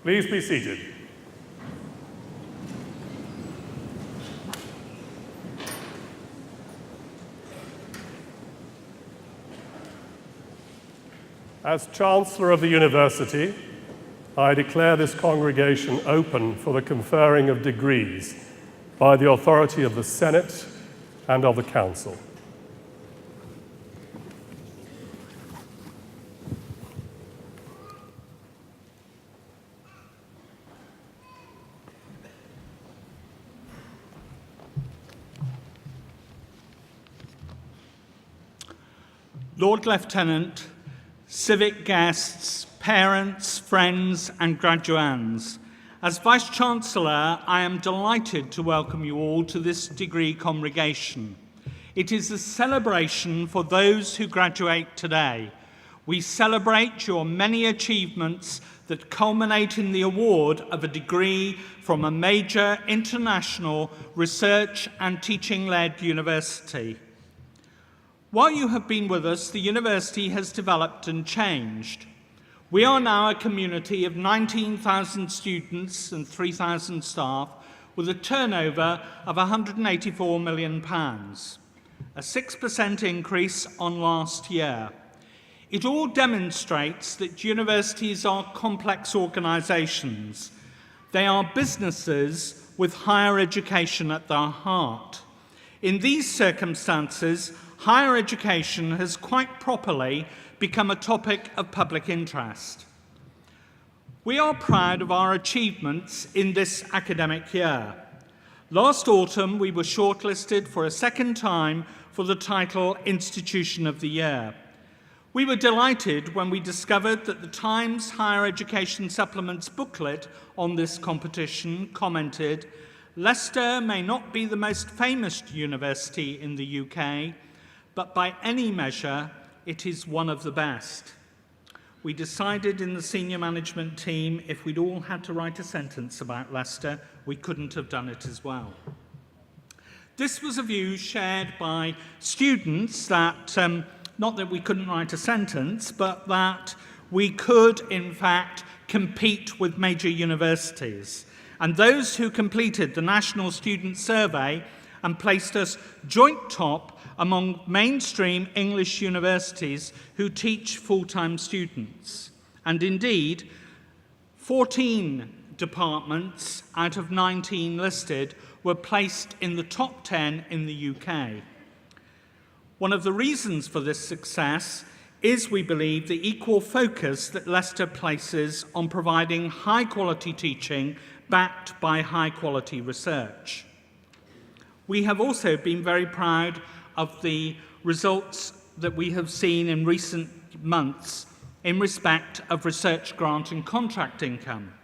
Please be seated. As Chancellor of the University, I declare this congregation open for the conferring of degrees by the authority of the Senate and of the Council. Lord Lieutenant, civic guests, parents, friends and graduands, as Vice-Chancellor, I am delighted to welcome you all to this degree congregation. It is a celebration for those who graduate today. We celebrate your many achievements that culminate in the award of a degree from a major international research and teaching-led university. While you have been with us, the university has developed and changed. We are now a community of 19,000 students and 3,000 staff with a turnover of £184 million, a 6% increase on last year. It all demonstrates that universities are complex organisations. They are businesses with higher education at their heart. In these circumstances, higher education has quite properly become a topic of public interest. We are proud of our achievements in this academic year. Last autumn, we were shortlisted for a second time for the title Institution of the Year. We were delighted when we discovered that the Times Higher Education Supplements booklet on this competition commented, "Leicester may not be the most famous university in the UK, but by any measure, it is one of the best." We decided in the senior management team if we'd all had to write a sentence about Leicester, we couldn't have done it as well. This was a view shared by students that, not that we couldn't write a sentence, but that we could, in fact, compete with major universities. And those who completed the National Student Survey and placed us joint top among mainstream English universities who teach full-time students. And indeed, 14 departments out of 19 listed were placed in the top 10 in the UK. One of the reasons for this success is, we believe, the equal focus that Leicester places on providing high-quality teaching backed by high-quality research. We have also been very proud of the results that we have seen in recent months in respect of research grant and contract income.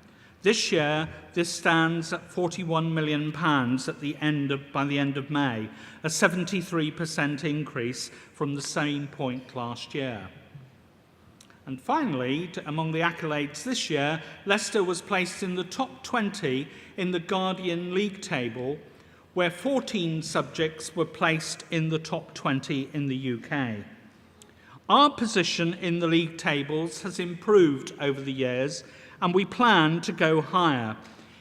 This year, this stands at £41 million by the end of May, a 73% increase from the same point last year. And finally, among the accolades this year, Leicester was placed in the top 20 in the Guardian League table, where 14 subjects were placed in the top 20 in the UK. Our position in the league tables has improved over the years, and we plan to go higher.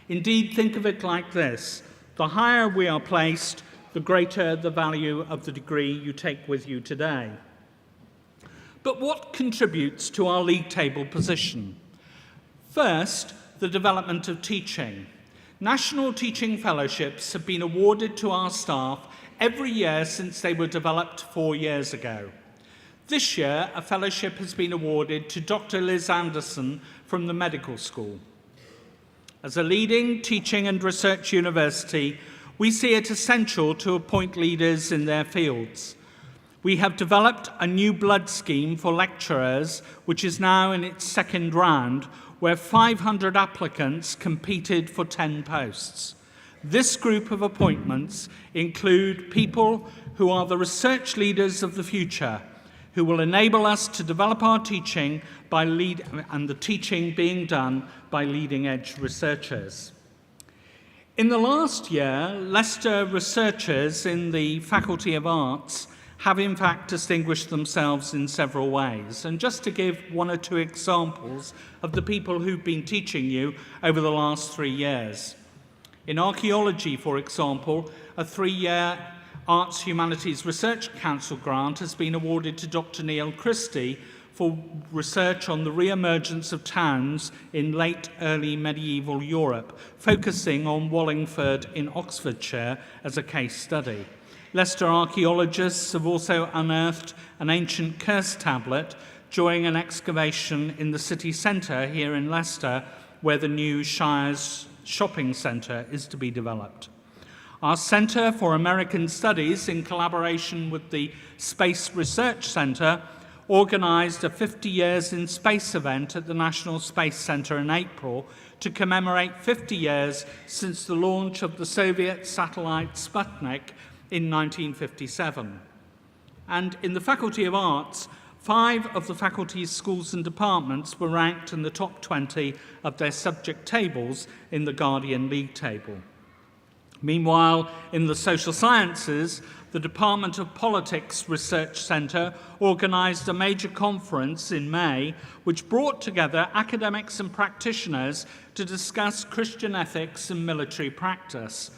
Indeed, think of it like this: the higher we are placed, the greater the value of the degree you take with you today. But what contributes to our league table position? First, the development of teaching. National Teaching Fellowships have been awarded to our staff every year since they were developed 4 years ago. This year, a fellowship has been awarded to Dr. Liz Anderson from the medical school. As a leading teaching and research university, we see it essential to appoint leaders in their fields. We have developed a new blood scheme for lecturers, which is now in its second round, where 500 applicants competed for 10 posts. This group of appointments include people who are the research leaders of the future, who will enable us to develop our teaching and the teaching being done by leading-edge researchers. In the last year, Leicester researchers in the Faculty of Arts have in fact distinguished themselves in several ways. And just to give one or two examples of the people who've been teaching you over the last 3 years. In archaeology, for example, a 3-year Arts Humanities Research Council grant has been awarded to Dr. Neil Christie for research on the re-emergence of towns in late early medieval Europe, focusing on Wallingford in Oxfordshire as a case study. Leicester archaeologists have also unearthed an ancient curse tablet during an excavation in the city centre here in Leicester, where the new Shire's shopping centre is to be developed. Our Centre for American Studies, in collaboration with the Space Research Centre, organised a 50 Years in Space event at the National Space Centre in April to commemorate 50 years since the launch of the Soviet satellite Sputnik in 1957. And in the Faculty of Arts, 5 of the faculty's schools and departments were ranked in the top 20 of their subject tables in the Guardian League table. Meanwhile, in the social sciences, the Department of Politics Research Centre organised a major conference in May which brought together academics and practitioners to discuss Christian ethics and military practice,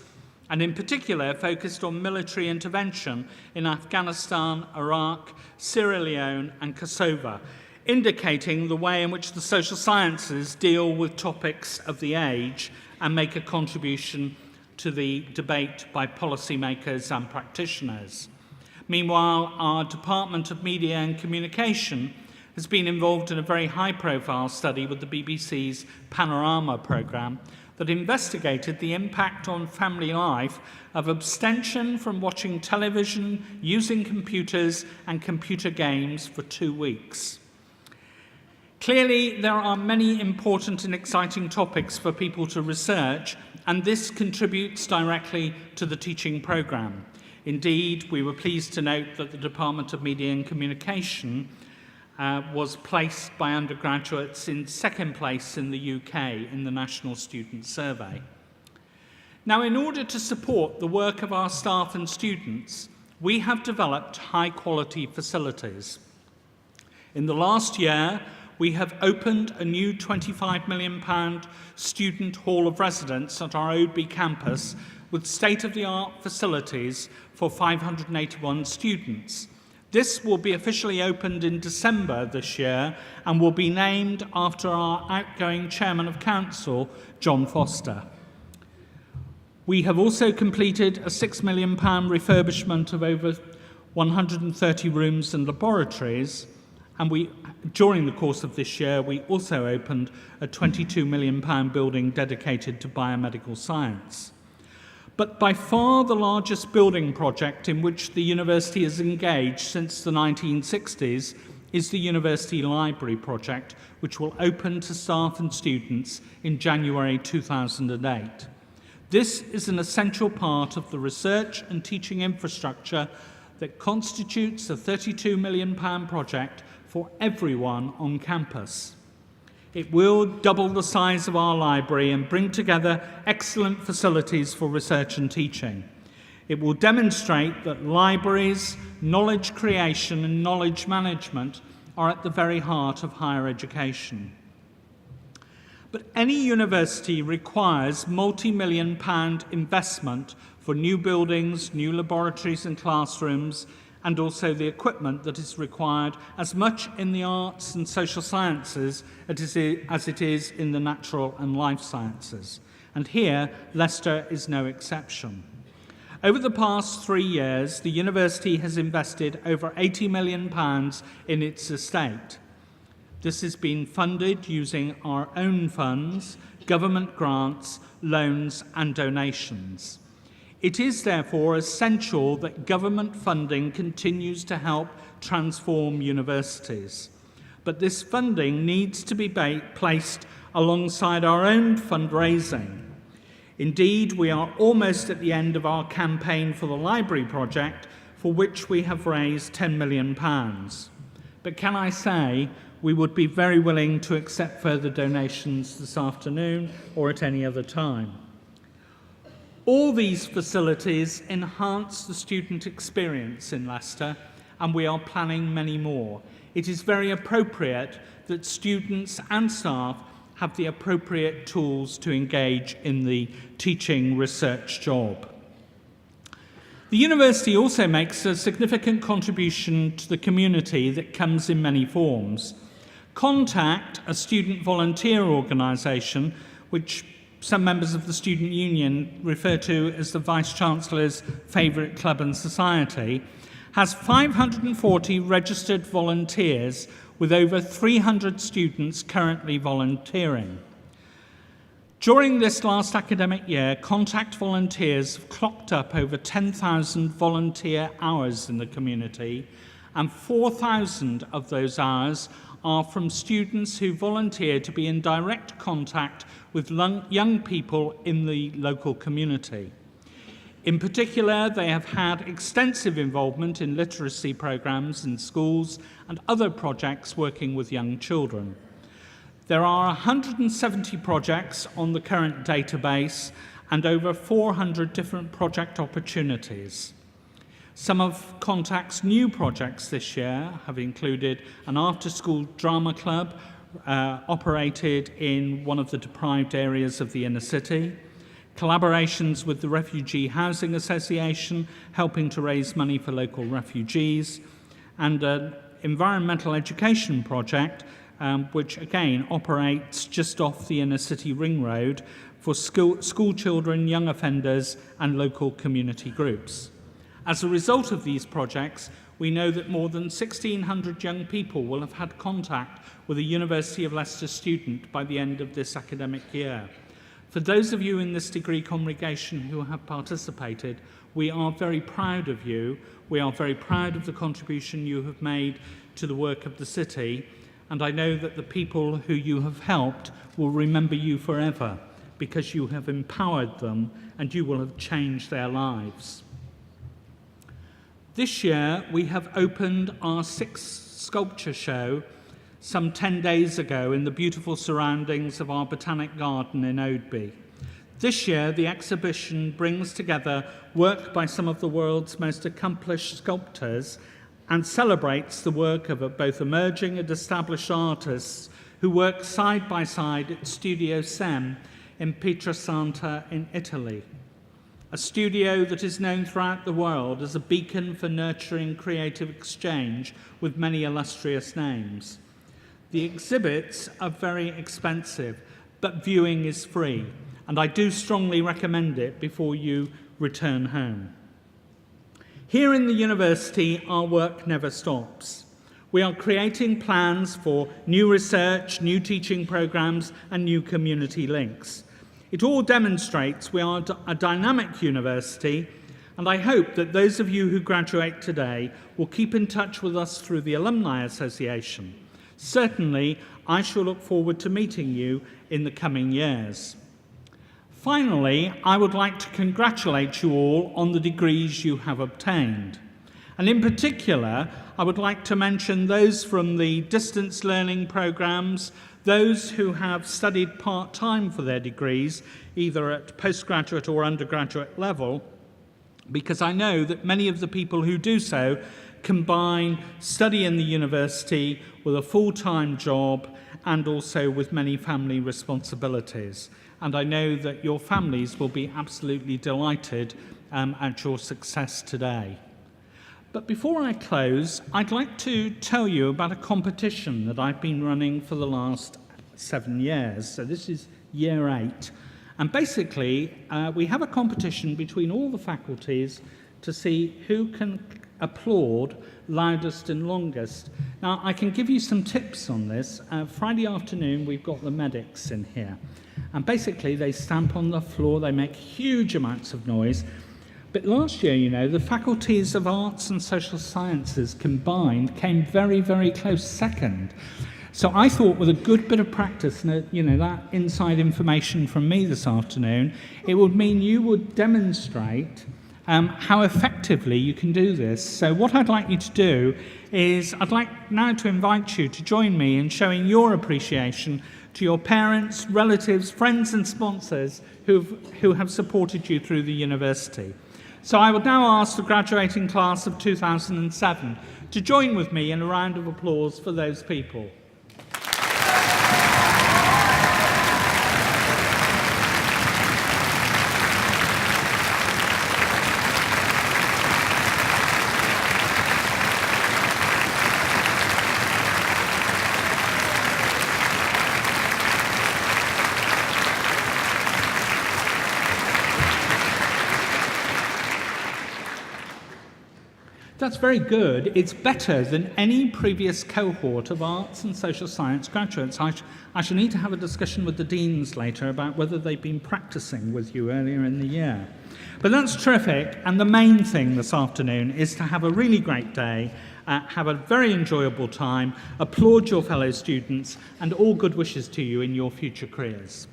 and in particular focused on military intervention in Afghanistan, Iraq, Sierra Leone and Kosovo, indicating the way in which the social sciences deal with topics of the age and make a contribution to the debate by policymakers and practitioners. Meanwhile, our Department of Media and Communication has been involved in a very high-profile study with the BBC's Panorama programme that investigated the impact on family life of abstention from watching television, using computers and computer games for 2 weeks. Clearly, there are many important and exciting topics for people to research, and this contributes directly to the teaching programme. Indeed, we were pleased to note that the Department of Media and Communication was placed by undergraduates in 2nd place in the UK in the National Student Survey. Now, in order to support the work of our staff and students, we have developed high-quality facilities. In the last year, we have opened a new £25 million student hall of residence at our Oadby campus with state-of-the-art facilities for 581 students. This will be officially opened in December this year and will be named after our outgoing Chairman of Council, John Foster. We have also completed a £6 million refurbishment of over 130 rooms and laboratories, and during the course of this year, we also opened a £22 million building dedicated to biomedical science. But by far the largest building project in which the university has engaged since the 1960s is the University Library project, which will open to staff and students in January 2008. This is an essential part of the research and teaching infrastructure that constitutes a £32 million project for everyone on campus. It will double the size of our library and bring together excellent facilities for research and teaching. It will demonstrate that libraries, knowledge creation and knowledge management are at the very heart of higher education. But any university requires multi-million pound investment for new buildings, new laboratories and classrooms, and also the equipment that is required as much in the arts and social sciences as it is in the natural and life sciences. And here, Leicester is no exception. Over the past 3 years, the university has invested over £80 million in its estate. This has been funded using our own funds, government grants, loans and donations. It is therefore essential that government funding continues to help transform universities. But this funding needs to be placed alongside our own fundraising. Indeed, we are almost at the end of our campaign for the library project, for which we have raised £10 million. But can I say, we would be very willing to accept further donations this afternoon or at any other time. All these facilities enhance the student experience in Leicester, and we are planning many more. It is very appropriate that students and staff have the appropriate tools to engage in the teaching research job. The university also makes a significant contribution to the community that comes in many forms. Contact, a student volunteer organisation, which some members of the student union refer to as the Vice-Chancellor's favourite club and society, has 540 registered volunteers with over 300 students currently volunteering. During this last academic year, Contact volunteers have clocked up over 10,000 volunteer hours in the community, and 4,000 of those hours are from students who volunteer to be in direct contact with young people in the local community. In particular, they have had extensive involvement in literacy programs in schools and other projects working with young children. There are 170 projects on the current database and over 400 different project opportunities. Some of Contact's new projects this year have included an after-school drama club operated in one of the deprived areas of the inner city, collaborations with the Refugee Housing Association, helping to raise money for local refugees, and an environmental education project, which again operates just off the inner city ring road for school children, young offenders, and local community groups. As a result of these projects, we know that more than 1,600 young people will have had contact with a University of Leicester student by the end of this academic year. For those of you in this degree congregation who have participated, we are very proud of you. We are very proud of the contribution you have made to the work of the city, and I know that the people who you have helped will remember you forever because you have empowered them and you will have changed their lives. This year, we have opened our 6th sculpture show some 10 days ago in the beautiful surroundings of our Botanic Garden in Oadby. This year, the exhibition brings together work by some of the world's most accomplished sculptors and celebrates the work of both emerging and established artists who work side by side at Studio Sem in Pietrasanta in Italy, a studio that is known throughout the world as a beacon for nurturing creative exchange with many illustrious names. The exhibits are very expensive, but viewing is free, and I do strongly recommend it before you return home. Here in the university, our work never stops. We are creating plans for new research, new teaching programs, and new community links. It all demonstrates we are a dynamic university, and I hope that those of you who graduate today will keep in touch with us through the Alumni Association. Certainly, I shall look forward to meeting you in the coming years. Finally, I would like to congratulate you all on the degrees you have obtained. And in particular, I would like to mention those from the distance learning programs, those who have studied part-time for their degrees, either at postgraduate or undergraduate level, because I know that many of the people who do so combine study in the university with a full-time job and also with many family responsibilities. And I know that your families will be absolutely delighted at your success today. But before I close, I'd like to tell you about a competition that I've been running for the last 7 years. So this is year 8. And basically, we have a competition between all the faculties to see who can applaud loudest and longest. Now, I can give you some tips on this. Friday afternoon, we've got the medics in here. And basically, they stamp on the floor, they make huge amounts of noise. But last year, you know, the faculties of arts and social sciences combined came very, very close second. So I thought with a good bit of practice and, that inside information from me this afternoon, it would mean you would demonstrate how effectively you can do this. So what I'd like you to do is I'd like now to invite you to join me in showing your appreciation to your parents, relatives, friends and sponsors who have supported you through the university. So I will now ask the graduating class of 2007 to join with me in a round of applause for those people. That's very good. It's better than any previous cohort of arts and social science graduates. I shall need to have a discussion with the deans later about whether they've been practicing with you earlier in the year. But that's terrific, and the main thing this afternoon is to have a really great day, have a very enjoyable time, applaud your fellow students, and all good wishes to you in your future careers.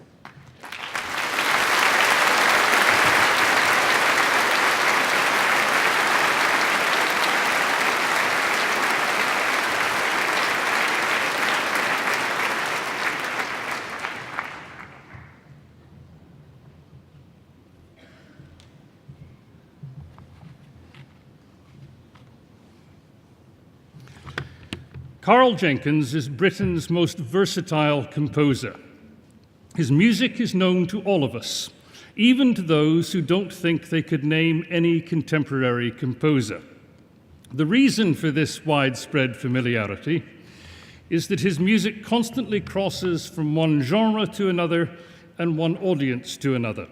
Karl Jenkins is Britain's most versatile composer. His music is known to all of us, even to those who don't think they could name any contemporary composer. The reason for this widespread familiarity is that his music constantly crosses from one genre to another and one audience to another.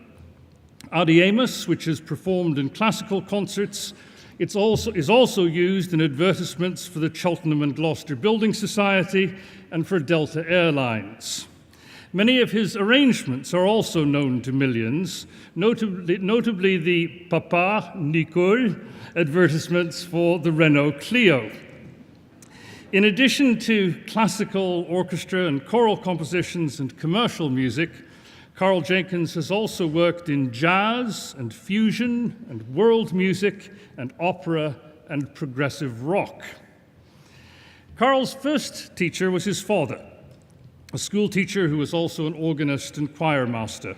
Adiemus, which is performed in classical concerts, is also used in advertisements for the Cheltenham and Gloucester Building Society and for Delta Airlines. Many of his arrangements are also known to millions, notably the Papa Nicole advertisements for the Renault Clio. In addition to classical, orchestra and choral compositions and commercial music, Karl Jenkins has also worked in jazz and fusion and world music and opera and progressive rock. Karl's first teacher was his father, a school teacher who was also an organist and choir master.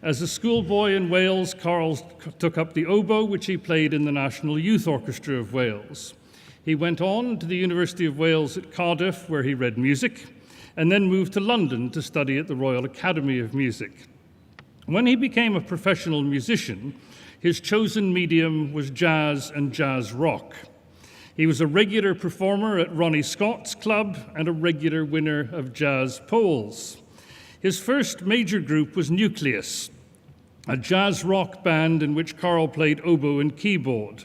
As a schoolboy in Wales, Karl took up the oboe, which he played in the National Youth Orchestra of Wales. He went on to the University of Wales at Cardiff, where he read music, and then moved to London to study at the Royal Academy of Music. When he became a professional musician, his chosen medium was jazz and jazz rock. He was a regular performer at Ronnie Scott's club and a regular winner of jazz polls. His first major group was Nucleus, a jazz rock band in which Karl played oboe and keyboard.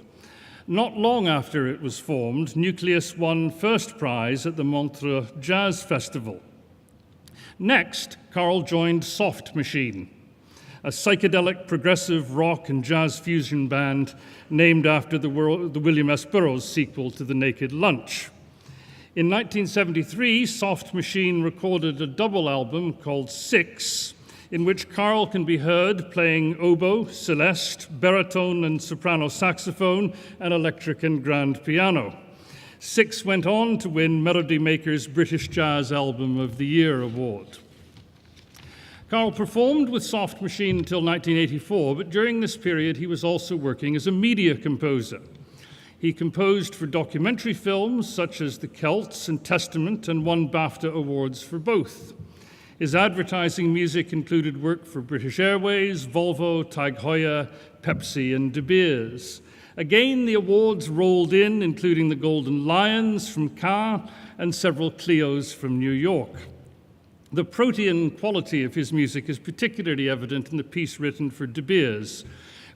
Not long after it was formed, Nucleus won first prize at the Montfort Jazz Festival. Next, Karl joined Soft Machine, a psychedelic progressive rock and jazz fusion band named after the William S. Burroughs sequel to The Naked Lunch. In 1973, Soft Machine recorded a double album called Six, in which Karl can be heard playing oboe, celeste, baritone and soprano saxophone, and electric and grand piano. Six went on to win Melody Maker's British Jazz Album of the Year award. Karl performed with Soft Machine until 1984, but during this period he was also working as a media composer. He composed for documentary films such as The Celts and Testament and won BAFTA awards for both. His advertising music included work for British Airways, Volvo, Tag Heuer, Pepsi, and De Beers. Again, the awards rolled in, including the Golden Lions from Cannes and several Clios from New York. The protean quality of his music is particularly evident in the piece written for De Beers,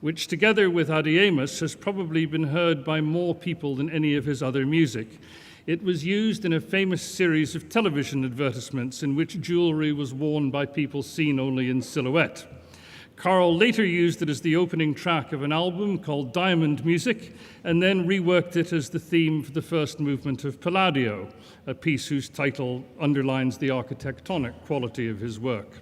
which together with Adiemus has probably been heard by more people than any of his other music. It was used in a famous series of television advertisements in which jewelry was worn by people seen only in silhouette. Karl later used it as the opening track of an album called Diamond Music, and then reworked it as the theme for the first movement of Palladio, a piece whose title underlines the architectonic quality of his work.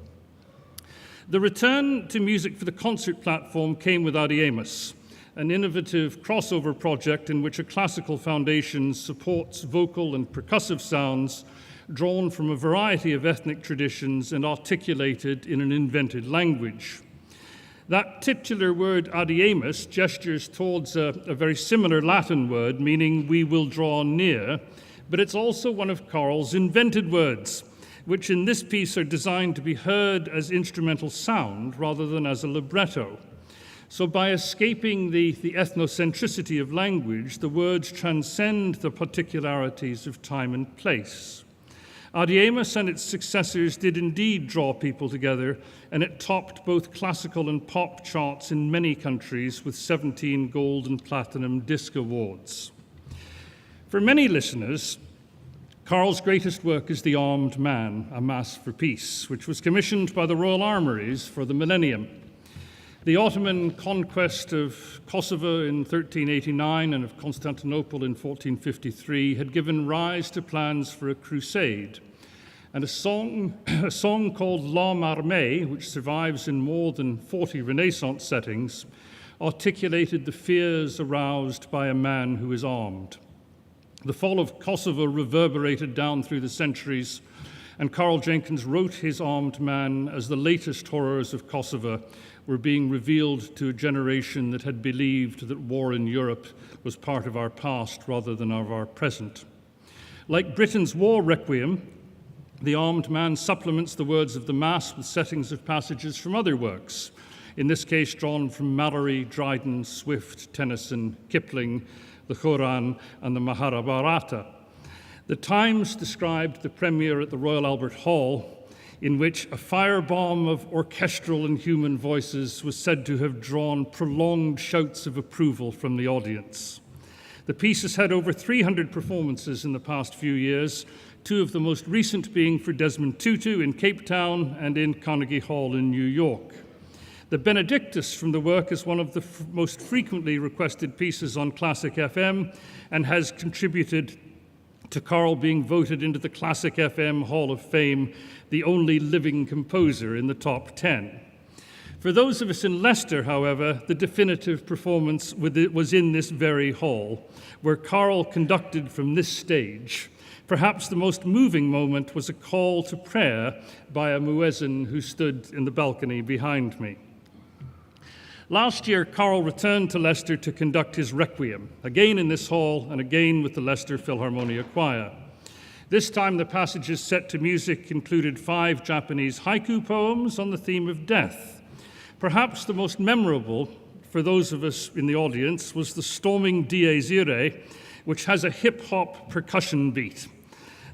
The return to music for the concert platform came with Adiemus, an innovative crossover project in which a classical foundation supports vocal and percussive sounds drawn from a variety of ethnic traditions and articulated in an invented language. That titular word adiemus gestures towards a very similar Latin word meaning we will draw near, but it's also one of Karl's invented words, which in this piece are designed to be heard as instrumental sound rather than as a libretto. So by escaping the ethnocentricity of language, the words transcend the particularities of time and place. Adiemus and its successors did indeed draw people together, and it topped both classical and pop charts in many countries with 17 gold and platinum disc awards. For many listeners, Karl's greatest work is The Armed Man, A Mass for Peace, which was commissioned by the Royal Armouries for the millennium. The Ottoman conquest of Kosovo in 1389 and of Constantinople in 1453 had given rise to plans for a crusade. And a song called L'Homme Armé, which survives in more than 40 Renaissance settings, articulated the fears aroused by a man who is armed. The fall of Kosovo reverberated down through the centuries, and Karl Jenkins wrote his Armed Man as the latest horrors of Kosovo were being revealed to a generation that had believed that war in Europe was part of our past rather than of our present. Like Britain's war requiem, The Armed Man supplements the words of the Mass with settings of passages from other works, in this case drawn from Mallory, Dryden, Swift, Tennyson, Kipling, the Quran, and the Mahabharata. The Times described the premiere at the Royal Albert Hall, in which a firebomb of orchestral and human voices was said to have drawn prolonged shouts of approval from the audience. The piece has had over 300 performances in the past few years, two of the most recent being for Desmond Tutu in Cape Town and in Carnegie Hall in New York. The Benedictus from the work is one of the most frequently requested pieces on Classic FM and has contributed to Karl being voted into the Classic FM Hall of Fame, the only living composer in the top 10. For those of us in Leicester, however, the definitive performance was in this very hall, where Karl conducted from this stage. Perhaps the most moving moment was a call to prayer by a muezzin who stood in the balcony behind me. Last year, Karl returned to Leicester to conduct his Requiem, again in this hall and again with the Leicester Philharmonia Choir. This time, the passages set to music included 5 Japanese haiku poems on the theme of death. Perhaps the most memorable for those of us in the audience was the storming Dies Irae, which has a hip-hop percussion beat.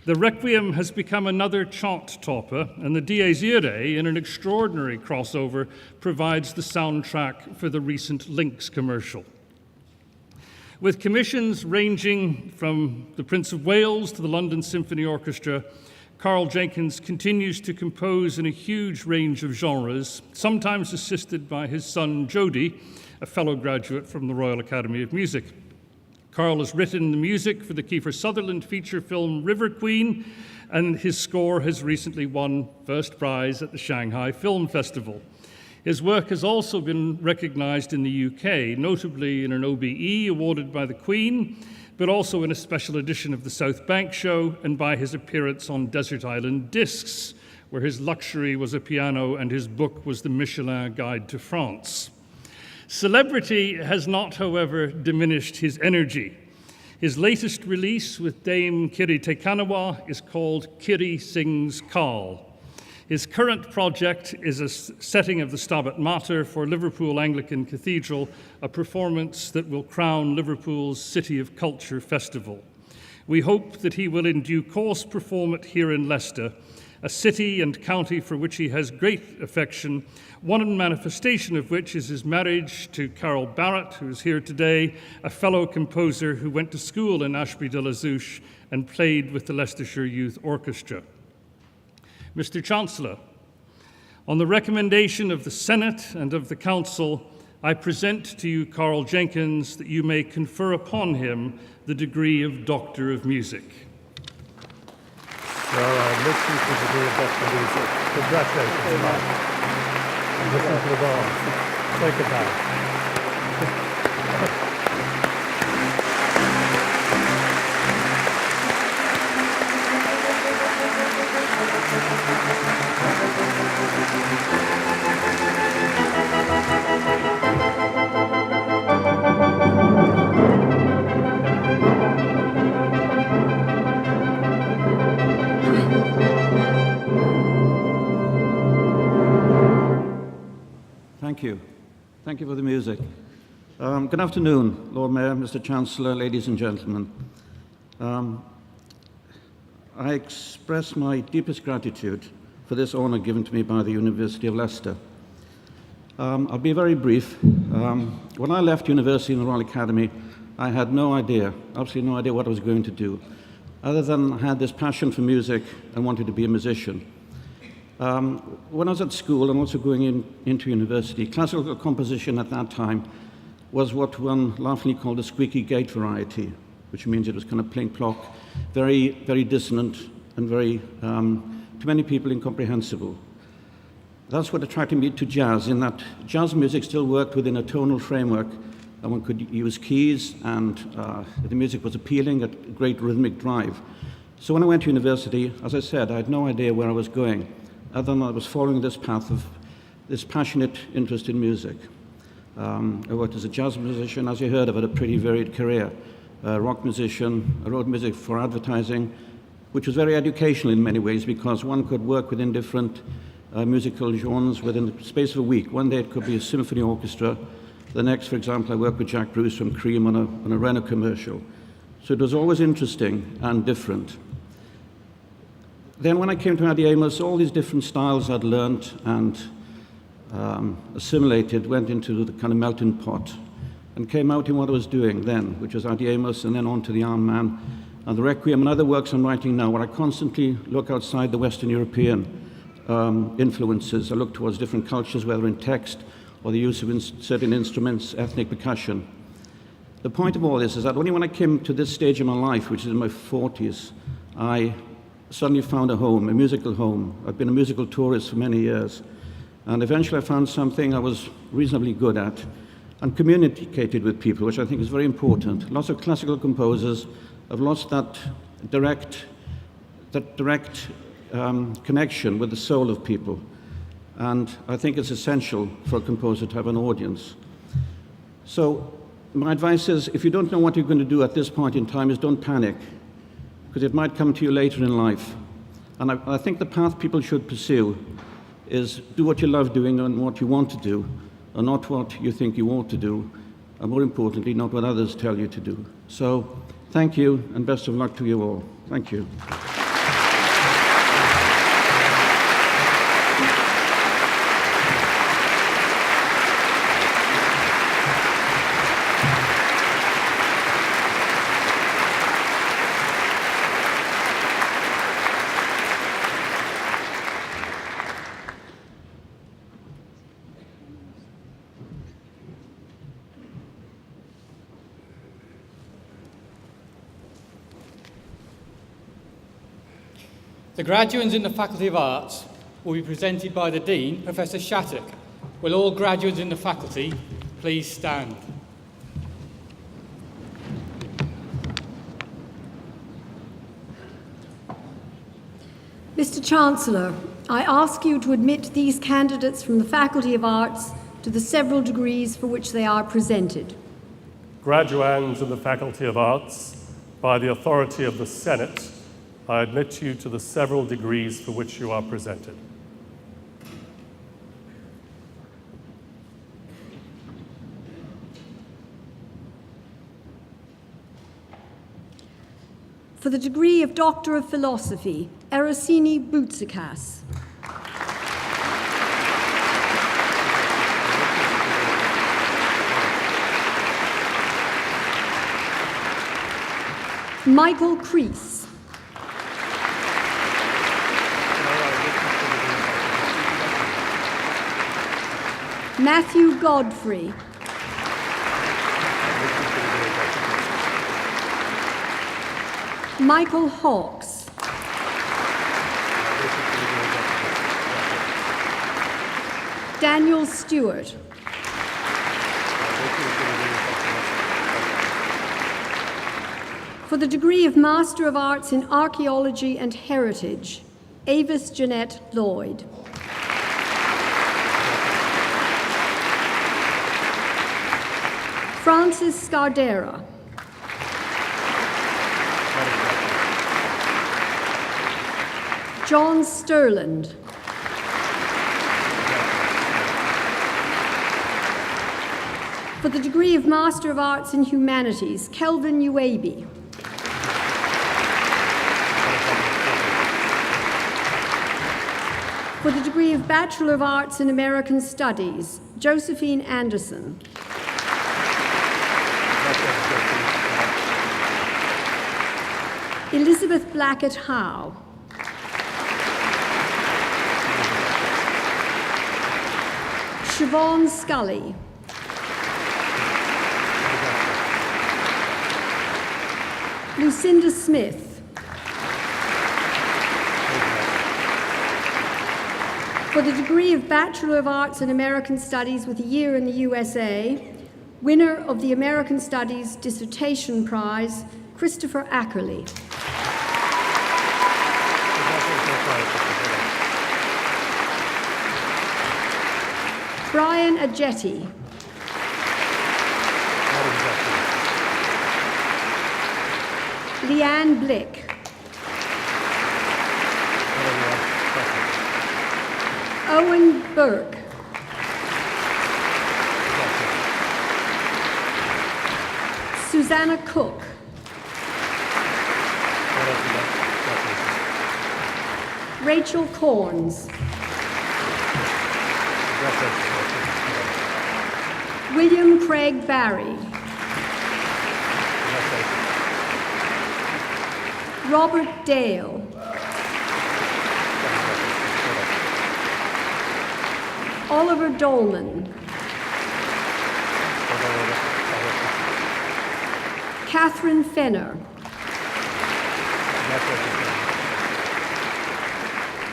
The Requiem has become another chart topper, and the Dies Irae, in an extraordinary crossover, provides the soundtrack for the recent Lynx commercial. With commissions ranging from the Prince of Wales to the London Symphony Orchestra, Karl Jenkins continues to compose in a huge range of genres, sometimes assisted by his son Jody, a fellow graduate from the Royal Academy of Music. Karl has written the music for the Kiefer Sutherland feature film River Queen, and his score has recently won first prize at the Shanghai Film Festival. His work has also been recognized in the UK, notably in an OBE awarded by the Queen, but also in a special edition of the South Bank Show and by his appearance on Desert Island Discs, where his luxury was a piano and his book was the Michelin Guide to France. Celebrity has not, however, diminished his energy. His latest release with Dame Kiri Te Kanawa is called Kiri Sings Karl. His current project is a setting of the Stabat Mater for Liverpool Anglican Cathedral, a performance that will crown Liverpool's City of Culture Festival. We hope that he will in due course perform it here in Leicester, a city and county for which he has great affection, one manifestation of which is his marriage to Carol Barrett, who is here today, a fellow composer who went to school in Ashby-de-la-Zouch and played with the Leicestershire Youth Orchestra. Mr. Chancellor, on the recommendation of the Senate and of the Council, I present to you Karl Jenkins that you may confer upon him the degree of Doctor of Music. So I listen to the degree of Doctor of Music. Congratulations, Mark. Listen to the bar. Take a bow. Thank you. Thank you for the music. Good afternoon, Lord Mayor, Mr. Chancellor, ladies and gentlemen. I express my deepest gratitude for this honour given to me by the University of Leicester. I'll be very brief. When I left university in the Royal Academy, I had no idea, absolutely no idea what I was going to do, other than I had this passion for music and wanted to be a musician. When I was at school and also going into university, classical composition at that time was what one laughingly called the squeaky gate variety, which means it was kind of plink-plock, very, very dissonant and very, to many people, incomprehensible. That's what attracted me to jazz, in that jazz music still worked within a tonal framework, and one could use keys, and the music was appealing at great rhythmic drive. So when I went to university, as I said, I had no idea where I was going, other than I was following this path of this passionate interest in music. I worked as a jazz musician. As you heard, I've had a pretty varied career. Rock musician, I wrote music for advertising, which was very educational in many ways, because one could work within different musical genres within the space of a week. One day it could be a symphony orchestra. The next, for example, I worked with Jack Bruce from Cream on a Renault commercial. So it was always interesting and different. Then when I came to Amos, all these different styles I'd learned and assimilated went into the kind of melting pot and came out in what I was doing then, which was Amos, and then on to the Armed Man and the Requiem and other works I'm writing now, where I constantly look outside the Western European influences. I look towards different cultures, whether in text or the use of certain instruments, ethnic percussion. The point of all this is that only when I came to this stage of my life, which is in my 40s, I suddenly found a home, a musical home. I've been a musical tourist for many years. And eventually I found something I was reasonably good at and communicated with people, which I think is very important. Lots of classical composers have lost that direct connection with the soul of people. And I think it's essential for a composer to have an audience. So my advice is, if you don't know what you're going to do at this point in time, is don't panic, because it might come to you later in life. And I think the path people should pursue is do what you love doing and what you want to do, and not what you think you ought to do, and more importantly, not what others tell you to do. So thank you, and best of luck to you all. Thank you. The graduates in the Faculty of Arts will be presented by the Dean, Professor Shattuck. Will all graduates in the faculty please stand? Mr. Chancellor, I ask you to admit these candidates from the Faculty of Arts to the several degrees for which they are presented. Graduands in the Faculty of Arts, by the authority of the Senate, I admit you to the several degrees for which you are presented. For the degree of Doctor of Philosophy, Erosini Boutsikas. Michael Crease. Matthew Godfrey. Michael Hawkes. Daniel Stewart. For the degree of Master of Arts in Archaeology and Heritage, Avis Jeanette Lloyd. Francis Scardera. John Sterland. For the degree of Master of Arts in Humanities, Kelvin Uabi. For the degree of Bachelor of Arts in American Studies, Josephine Anderson. Elizabeth Blackett Howe. Siobhan Scully. Lucinda Smith. For the degree of Bachelor of Arts in American Studies with a year in the USA, winner of the American Studies Dissertation Prize, Christopher Ackerley. Brian Adjetti. Leanne Blick. Owen Burke. Susanna Cook. Rachel Corns. William Craig Barry. Robert Dale. Oliver Dolman. Catherine Fenner.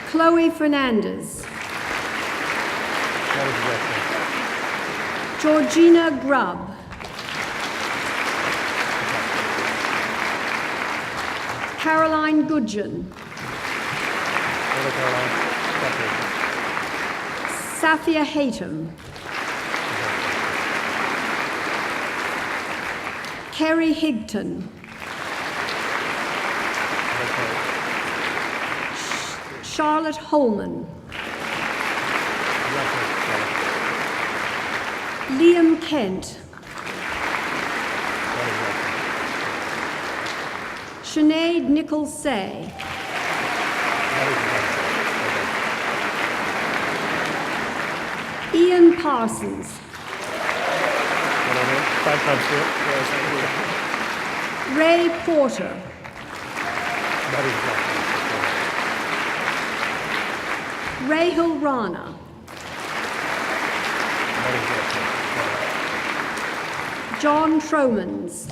Chloe Fernandez. Georgina Grubb. Caroline Gudgeon. Safia Haytham. Kerry Higton. Charlotte Holman. Liam Kent. Sinead Nichols-Say. Ian Parsons. Ray Porter. Rahul Rana. John Tromans.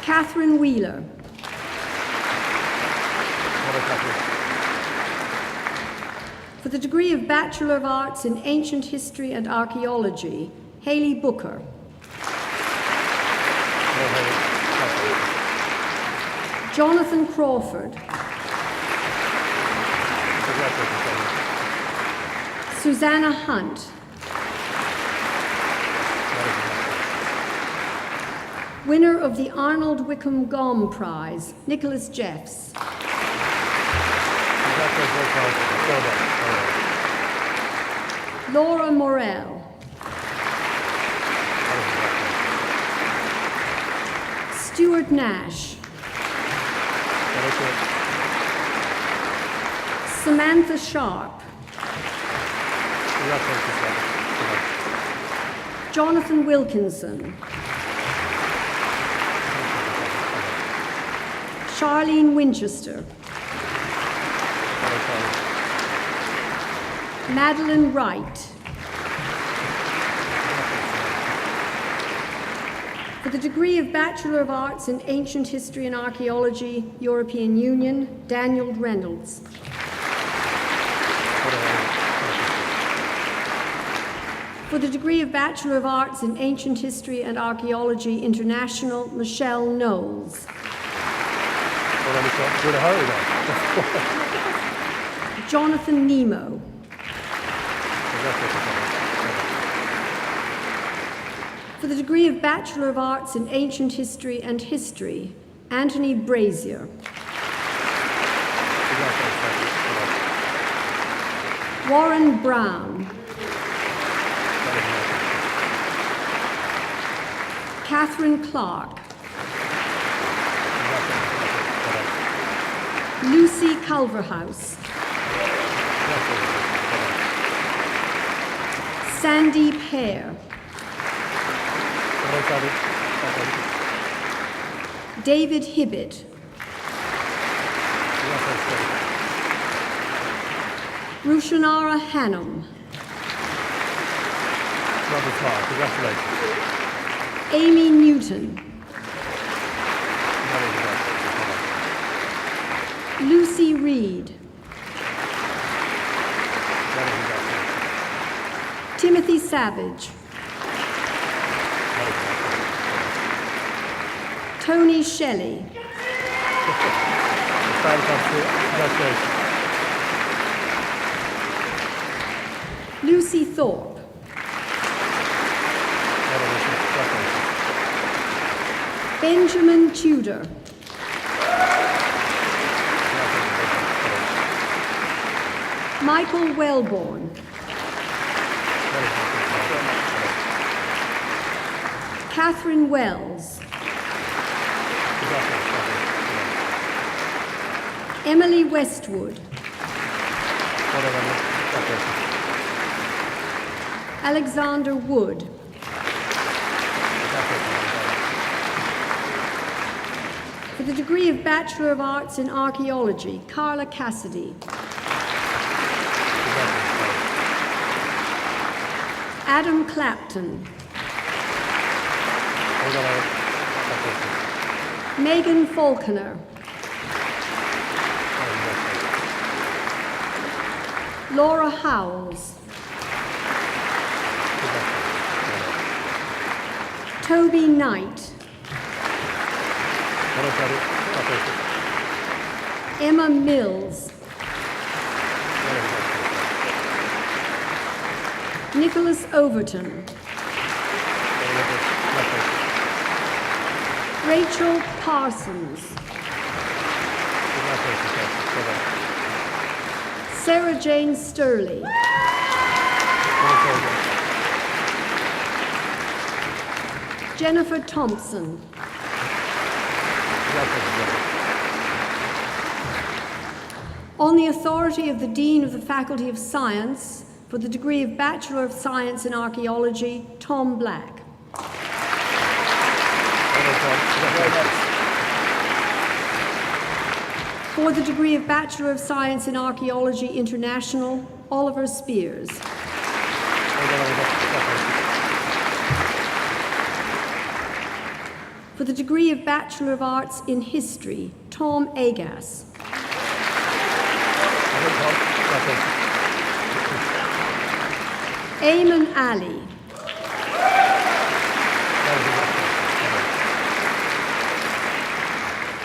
Catherine Wheeler. For the degree of Bachelor of Arts in Ancient History and Archaeology, Haley Booker. Jonathan Crawford. Susanna Hunt. Winner of the Arnold Wickham Gom Prize, Nicholas Jeffs. Laura Morell. Stuart Nash. Samantha Sharp. Jonathan Wilkinson. Charlene Winchester. Madeline Wright. For the degree of Bachelor of Arts in Ancient History and Archaeology, European Union, Daniel Reynolds. For the degree of Bachelor of Arts in Ancient History and Archaeology, International, Michelle Knowles. Jonathan Nemo. For the degree of Bachelor of Arts in Ancient History and History, Anthony Brazier. Warren Brown. Catherine Clark. Lucy Culverhouse. Sandy Pear. David Hibbett. Rushanara Hannum. Amy Newton. Lucy Reed. Timothy Savage. Tony Shelley. Lucy Thorpe. Benjamin Tudor. Michael Wellborn. Catherine Wells. Emily Westwood. Alexander Wood. For the degree of Bachelor of Arts in Archaeology, Carla Cassidy. Adam Clapton. Megan Falconer. Laura Howells. Toby Knight. Emma Mills. Nicholas Overton. Rachel Parsons. Sarah Jane Sturley. Jennifer Thompson. On the authority of the Dean of the Faculty of Science, for the degree of Bachelor of Science in Archaeology, Tom Black. For the degree of Bachelor of Science in Archaeology International, Oliver Spears. For the degree of Bachelor of Arts in History, Tom Agas. Ayman Ali.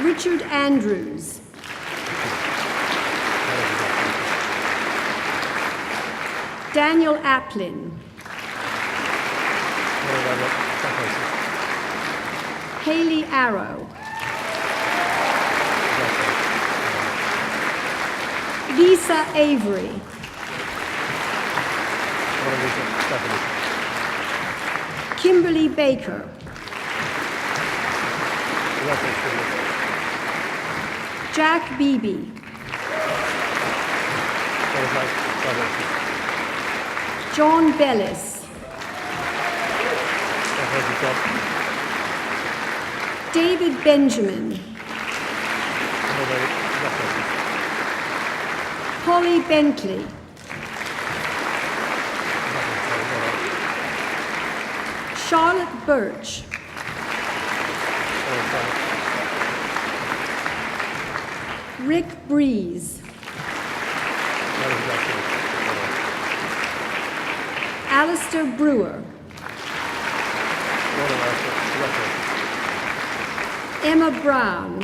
Richard Andrews. Daniel Aplin. Haley Arrow. Lisa Avery. Kimberly Baker. Jack Beebe. John Bellis. David Benjamin. Polly Bentley. Charlotte Birch. Rick Breeze. Alistair Brewer. Emma Brown.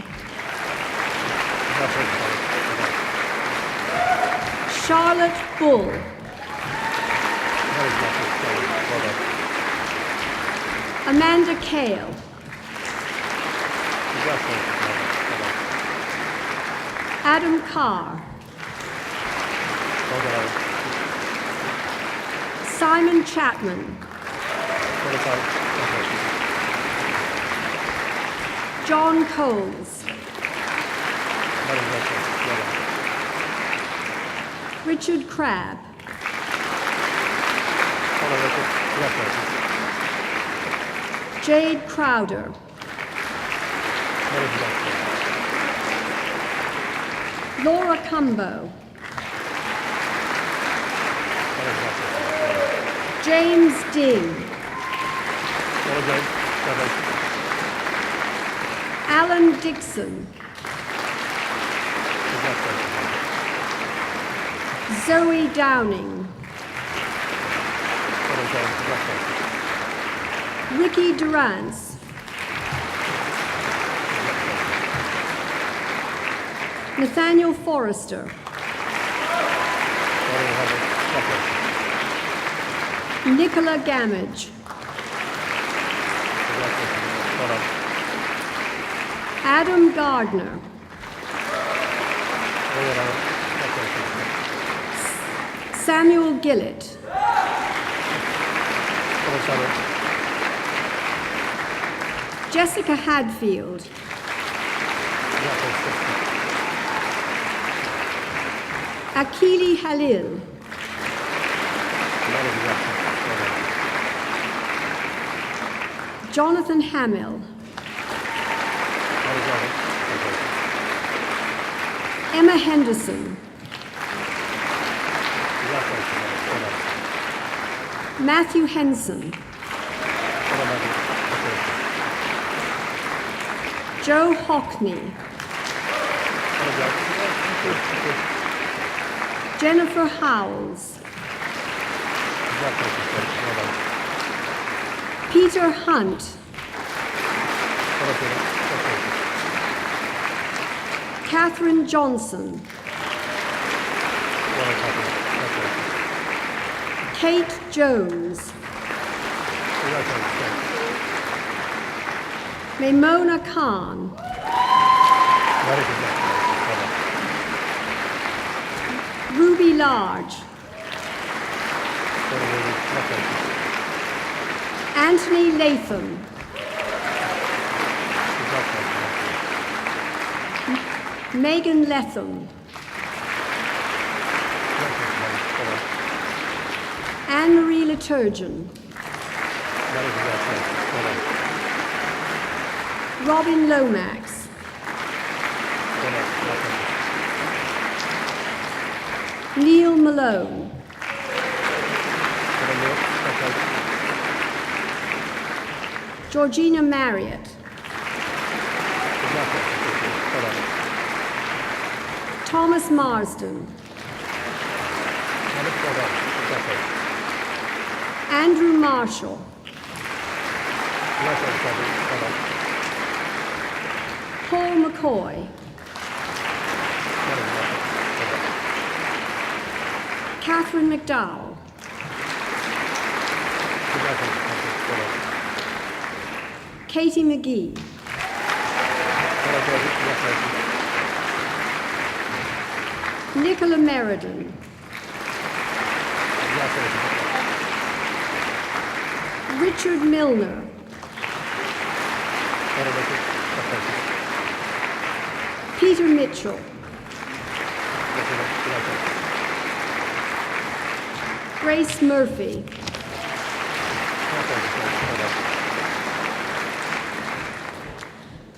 Charlotte Bull. Amanda Kale. Adam Carr. Simon Chapman. John Coles. Richard Crabb. Jade Crowder. Laura Cumbo. James Ding. Alan Dixon. Zoe Downing. Ricky Durance. Nathaniel Forrester. Nicola Gamage. Adam Gardner. Samuel Gillett. Jessica Hadfield. Akili Halil. Jonathan Hamill. Emma Henderson. Matthew Henson. Joe Hockney. Jennifer Howells. Peter Hunt. Catherine Johnson. Kate Jones. Maimona Khan. Ruby Large. Anthony Latham. Megan Letham. Anne-Marie Liturgeon. Robin Lomax. Neil Malone. Georgina Marriott. Thomas Marsden. Andrew Marshall. Paul McCoy. Catherine McDowell. Katie McGee. Nicola Meriden. Richard Milner. Peter Mitchell. Grace Murphy.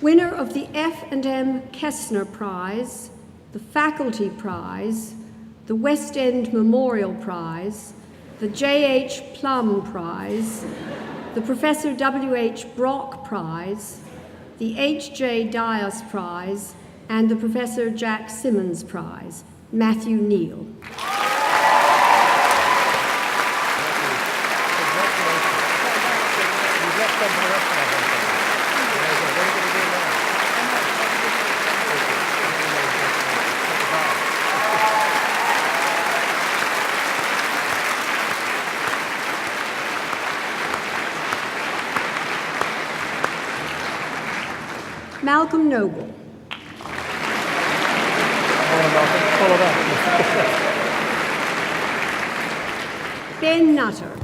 Winner of the F&M Kessner Prize, the Faculty Prize, the West End Memorial Prize, the J.H. Plum Prize, the Professor W.H. Brock Prize, the H.J. Dias Prize, and the Professor Jack Simmons Prize, Matthew Neal. Malcolm Noble. Ben Nutter. Many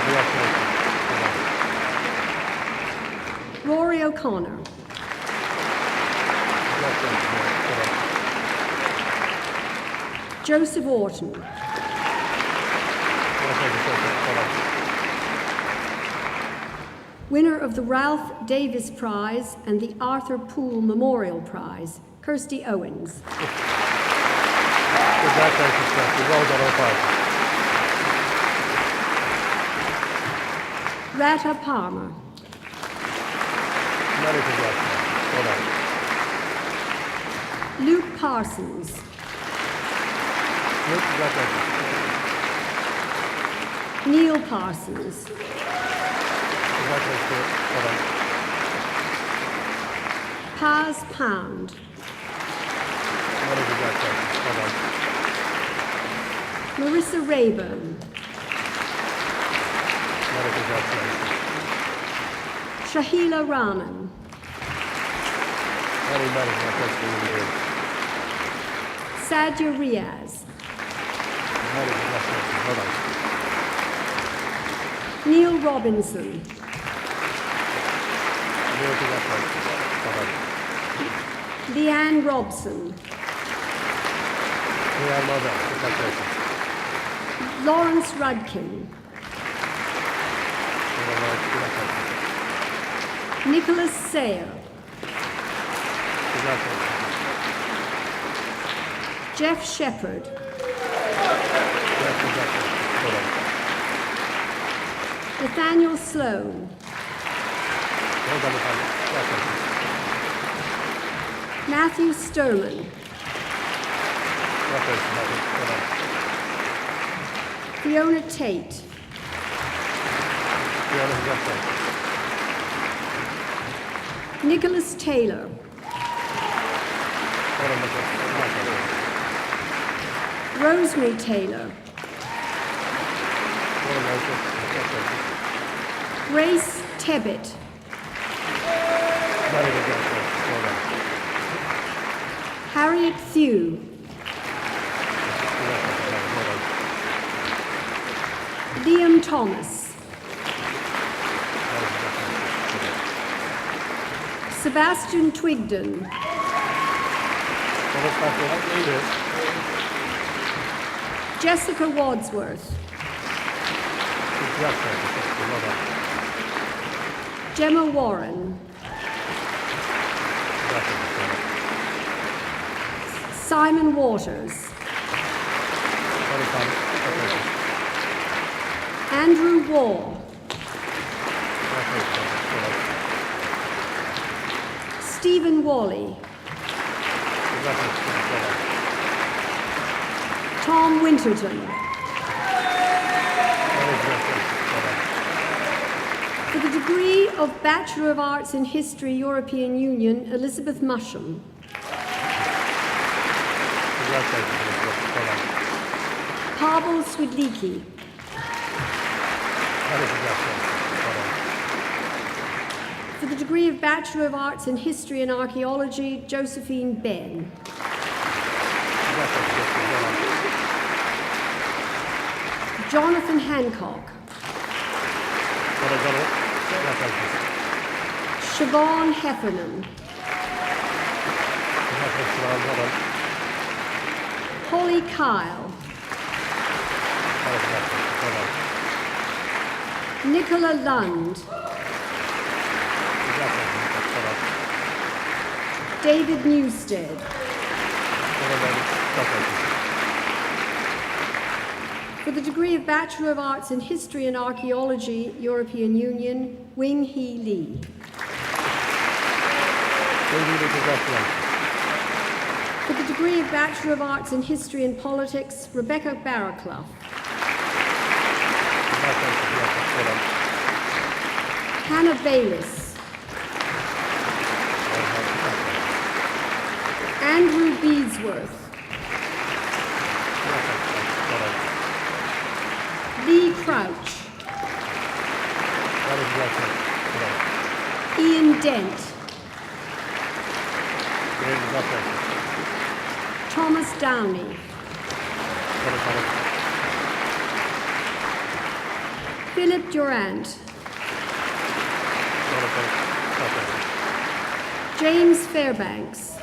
congratulations. Rory O'Connor. Joseph Orton. Winner of the Ralph Davis Prize and the Arthur Poole Memorial Prize, Kirsty Owens. Congratulations, Kirsty. Well done, all five. Rata Palmer. Many congratulations. Well done. Luke Parsons. Luke, congratulations. Neil Parsons. Congratulations, Stuart. Well done. Paz Pound. Many congratulations. Well done. Marissa Rayburn. Many congratulations. Shahila Rahman. Many congratulations. Sadia Riaz. Many congratulations. Well done. Neil Robinson. Many congratulations. Well done. Leanne Robson. Leanne, well done. Congratulations. Lawrence Rudkin. Well done. Congratulations. Nicholas Sayer. Congratulations. Jeff Shepherd. Yes, congratulations. Well done. Nathaniel Sloan. Well done, Nathaniel. Congratulations. Matthew Sturman. Congratulations, Matthew. Well done. Fiona Tate. Fiona, congratulations. Nicholas Taylor. Well done, Nicholas. Congratulations. Rosemary Taylor. Well done, Nicholas. Congratulations. Grace Tebbett. Many congratulations. Well done. Harriet Thew. Congratulations, well done. Liam Thomas. Many congratulations. Well done. Sebastian Twigden. Well done, Sebastian. Cheers. Jessica Wadsworth. Congratulations, Jessica. Well done. Gemma Warren. Congratulations, well done. Simon Waters. Well done, Simon. Congratulations. Andrew Waugh. Congratulations, well done. Stephen Wally. Congratulations, well done. Tom Winterton. Many congratulations, well done. For the degree of Bachelor of Arts in History, European Union, Elizabeth Musham. Congratulations, Elizabeth. Well done. Pavel Swidlicki. Many congratulations, well done. For the degree of Bachelor of Arts in History and Archaeology, Josephine Ben. Congratulations, Josephine. Well done. Jonathan Hancock. Well done, Jonathan. Congratulations. Siobhan Heffernan. Congratulations, Siobhan. Well done. Holly Kyle. Many congratulations, well done. Nicola Lund. Congratulations, well done. David Newstead. Well done, David. Congratulations. For the degree of Bachelor of Arts in History and Archaeology, European Union, Wing Hee Lee. David, congratulations. For the degree of Bachelor of Arts in History and Politics, Rebecca Barraclough. Congratulations, Rebecca. Well done. Hannah Bayliss. Well done, congratulations. Andrew Beadsworth. Congratulations, well done. Lee Crouch. Many congratulations, well done. Ian Dent. David, congratulations. Thomas Downey. Well done, Thomas. Philip Durant. James Fairbanks.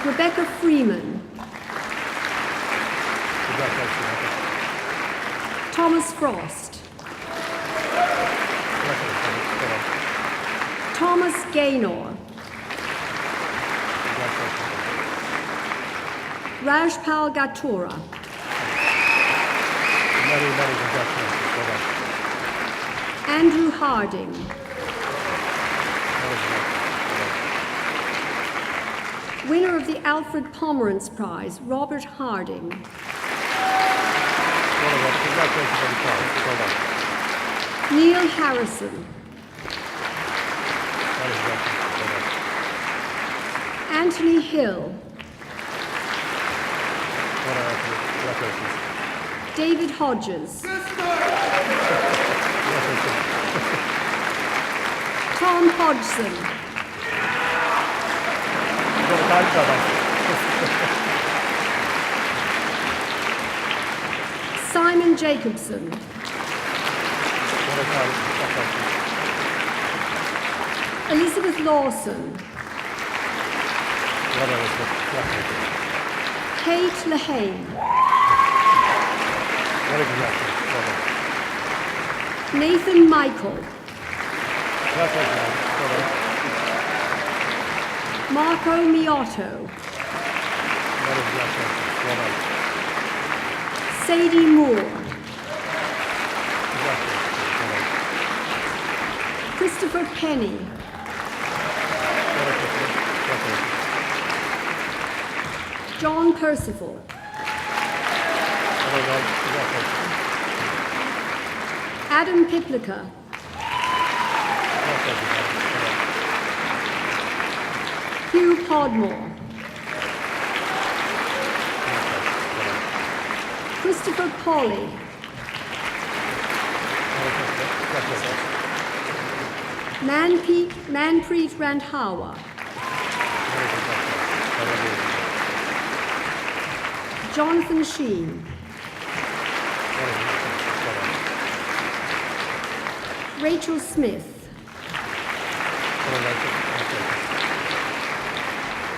Rebecca Freeman. Thomas Frost. Thomas Gaynor. Rajpal Gatura. Many congratulations. Well done. Andrew Harding. Winner of the Alfred Pomerantz Prize, Robert Harding. Well done, Robert. Congratulations on the prize. Well done. Neil Harrison. Well done. Anthony Hill. Well done, Anthony. Congratulations. David Hodges. Tom Hodgson. Got a time cover. Simon Jacobson. What a time. Elizabeth Lawson. Well done, Elizabeth. Congratulations. Kate Lehane. Very congratulations. Well done. Nathan Michael. Congratulations. Well done. Marco Miotto. Very congratulations. Well done. Sadie Moore. Congratulations. Well done. Christopher Penny. Well done, Christopher. Congratulations. John Percival. Well done. Congratulations. Adam Piplica. Congratulations. Well done. Hugh Podmore. Christopher Polly. Manpreet Randhawa. Jonathan Sheen. Rachel Smith.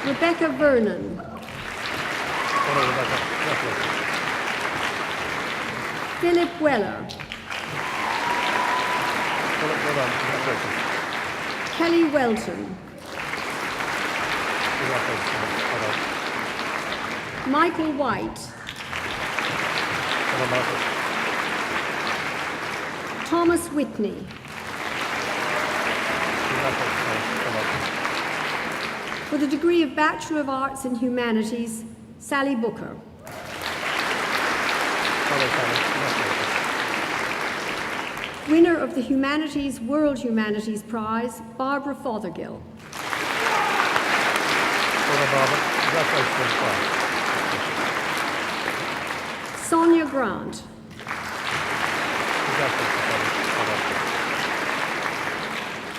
Rebecca Vernon. Philip Weller. Kelly Welton. Michael White. Thomas Whitney. For the degree of Bachelor of Arts in Humanities, Sally Booker. Winner of the Humanities World Humanities Prize, Barbara Fothergill. Sonia Grant.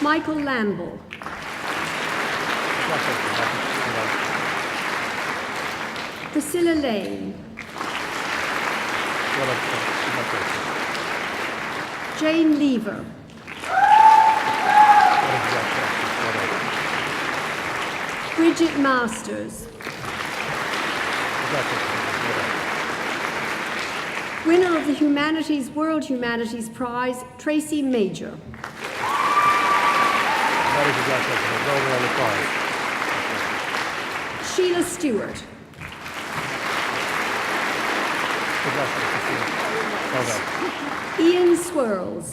Michael Lamble. Priscilla Lane. Jane Lever. Bridget Masters. Winner of the Humanities World Humanities Prize, Tracy Major. Sheila Stewart. Ian Swirls.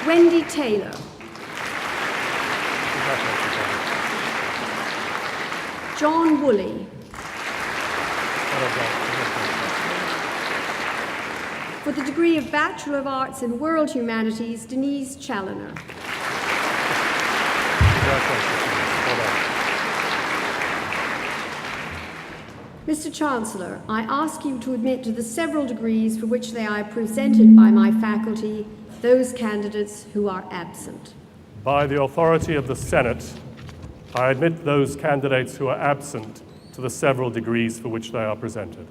Wendy Taylor. John Woolley. For the degree of Bachelor of Arts in World Humanities, Denise Challoner. Mr. Chancellor, I ask you to admit to the several degrees for which they are presented by my faculty those candidates who are absent. By the authority of the Senate, I admit those candidates who are absent to the several degrees for which they are presented.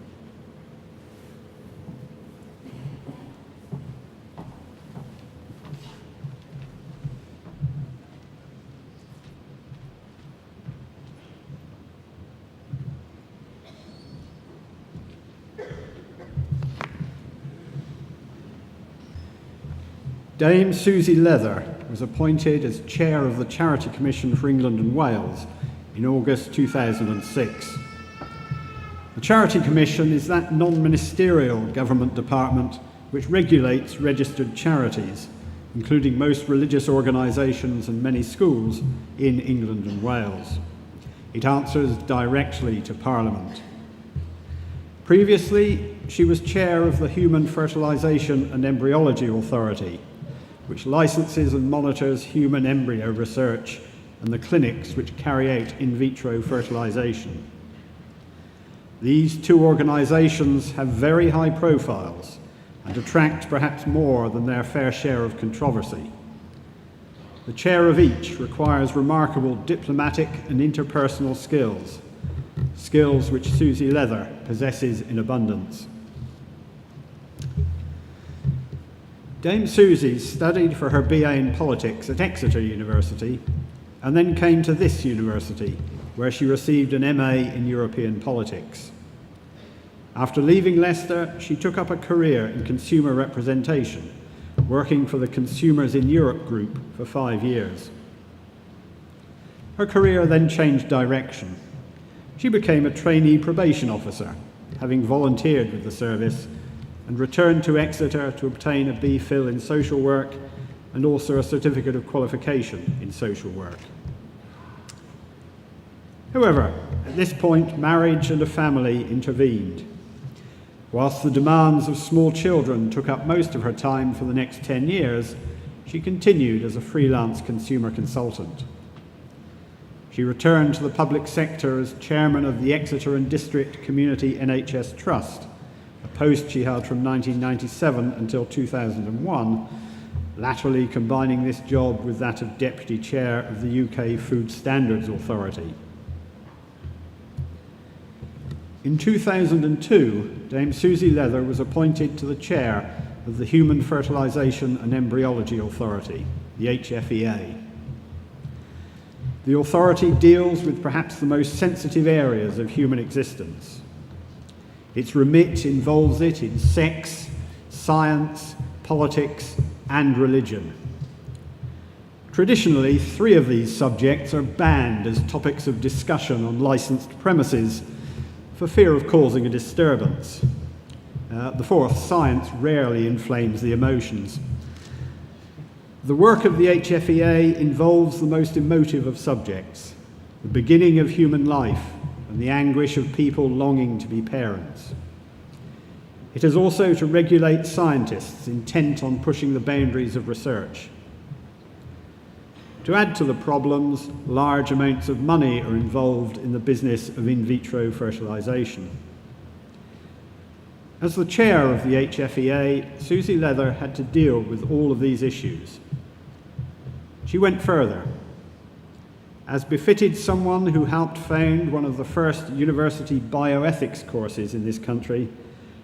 Dame Suzi Leather was appointed as Chair of the Charity Commission for England and Wales in August 2006. The Charity Commission is that non-ministerial government department which regulates registered charities, including most religious organisations and many schools in England and Wales. It answers directly to Parliament. Previously, she was Chair of the Human Fertilisation and Embryology Authority, which licenses and monitors human embryo research and the clinics which carry out in vitro fertilisation. These two organisations have very high profiles and attract perhaps more than their fair share of controversy. The chair of each requires remarkable diplomatic and interpersonal skills, skills which Suzi Leather possesses in abundance. Dame Suzi studied for her BA in politics at Exeter University and then came to this university, where she received an MA in European politics. After leaving Leicester, she took up a career in consumer representation, working for the Consumers in Europe group for 5 years. Her career then changed direction. She became a trainee probation officer, having volunteered with the service, and returned to Exeter to obtain a B.Phil in social work and also a certificate of qualification in social work. However, at this point, marriage and a family intervened. Whilst the demands of small children took up most of her time for the next 10 years, she continued as a freelance consumer consultant. She returned to the public sector as chairman of the Exeter and District Community NHS Trust, a post she held from 1997 until 2001, latterly combining this job with that of deputy chair of the UK Food Standards Authority. In 2002, Dame Suzi Leather was appointed to the chair of the Human Fertilisation and Embryology Authority, the HFEA. The authority deals with perhaps the most sensitive areas of human existence. Its remit involves it in sex, science, politics, and religion. Traditionally, 3 of these subjects are banned as topics of discussion on licensed premises for fear of causing a disturbance. The 4th, science, rarely inflames the emotions. The work of the HFEA involves the most emotive of subjects, the beginning of human life and the anguish of people longing to be parents. It is also to regulate scientists intent on pushing the boundaries of research. To add to the problems, large amounts of money are involved in the business of in vitro fertilisation. As the chair of the HFEA, Suzi Leather had to deal with all of these issues. She went further. As befitted someone who helped found one of the first university bioethics courses in this country,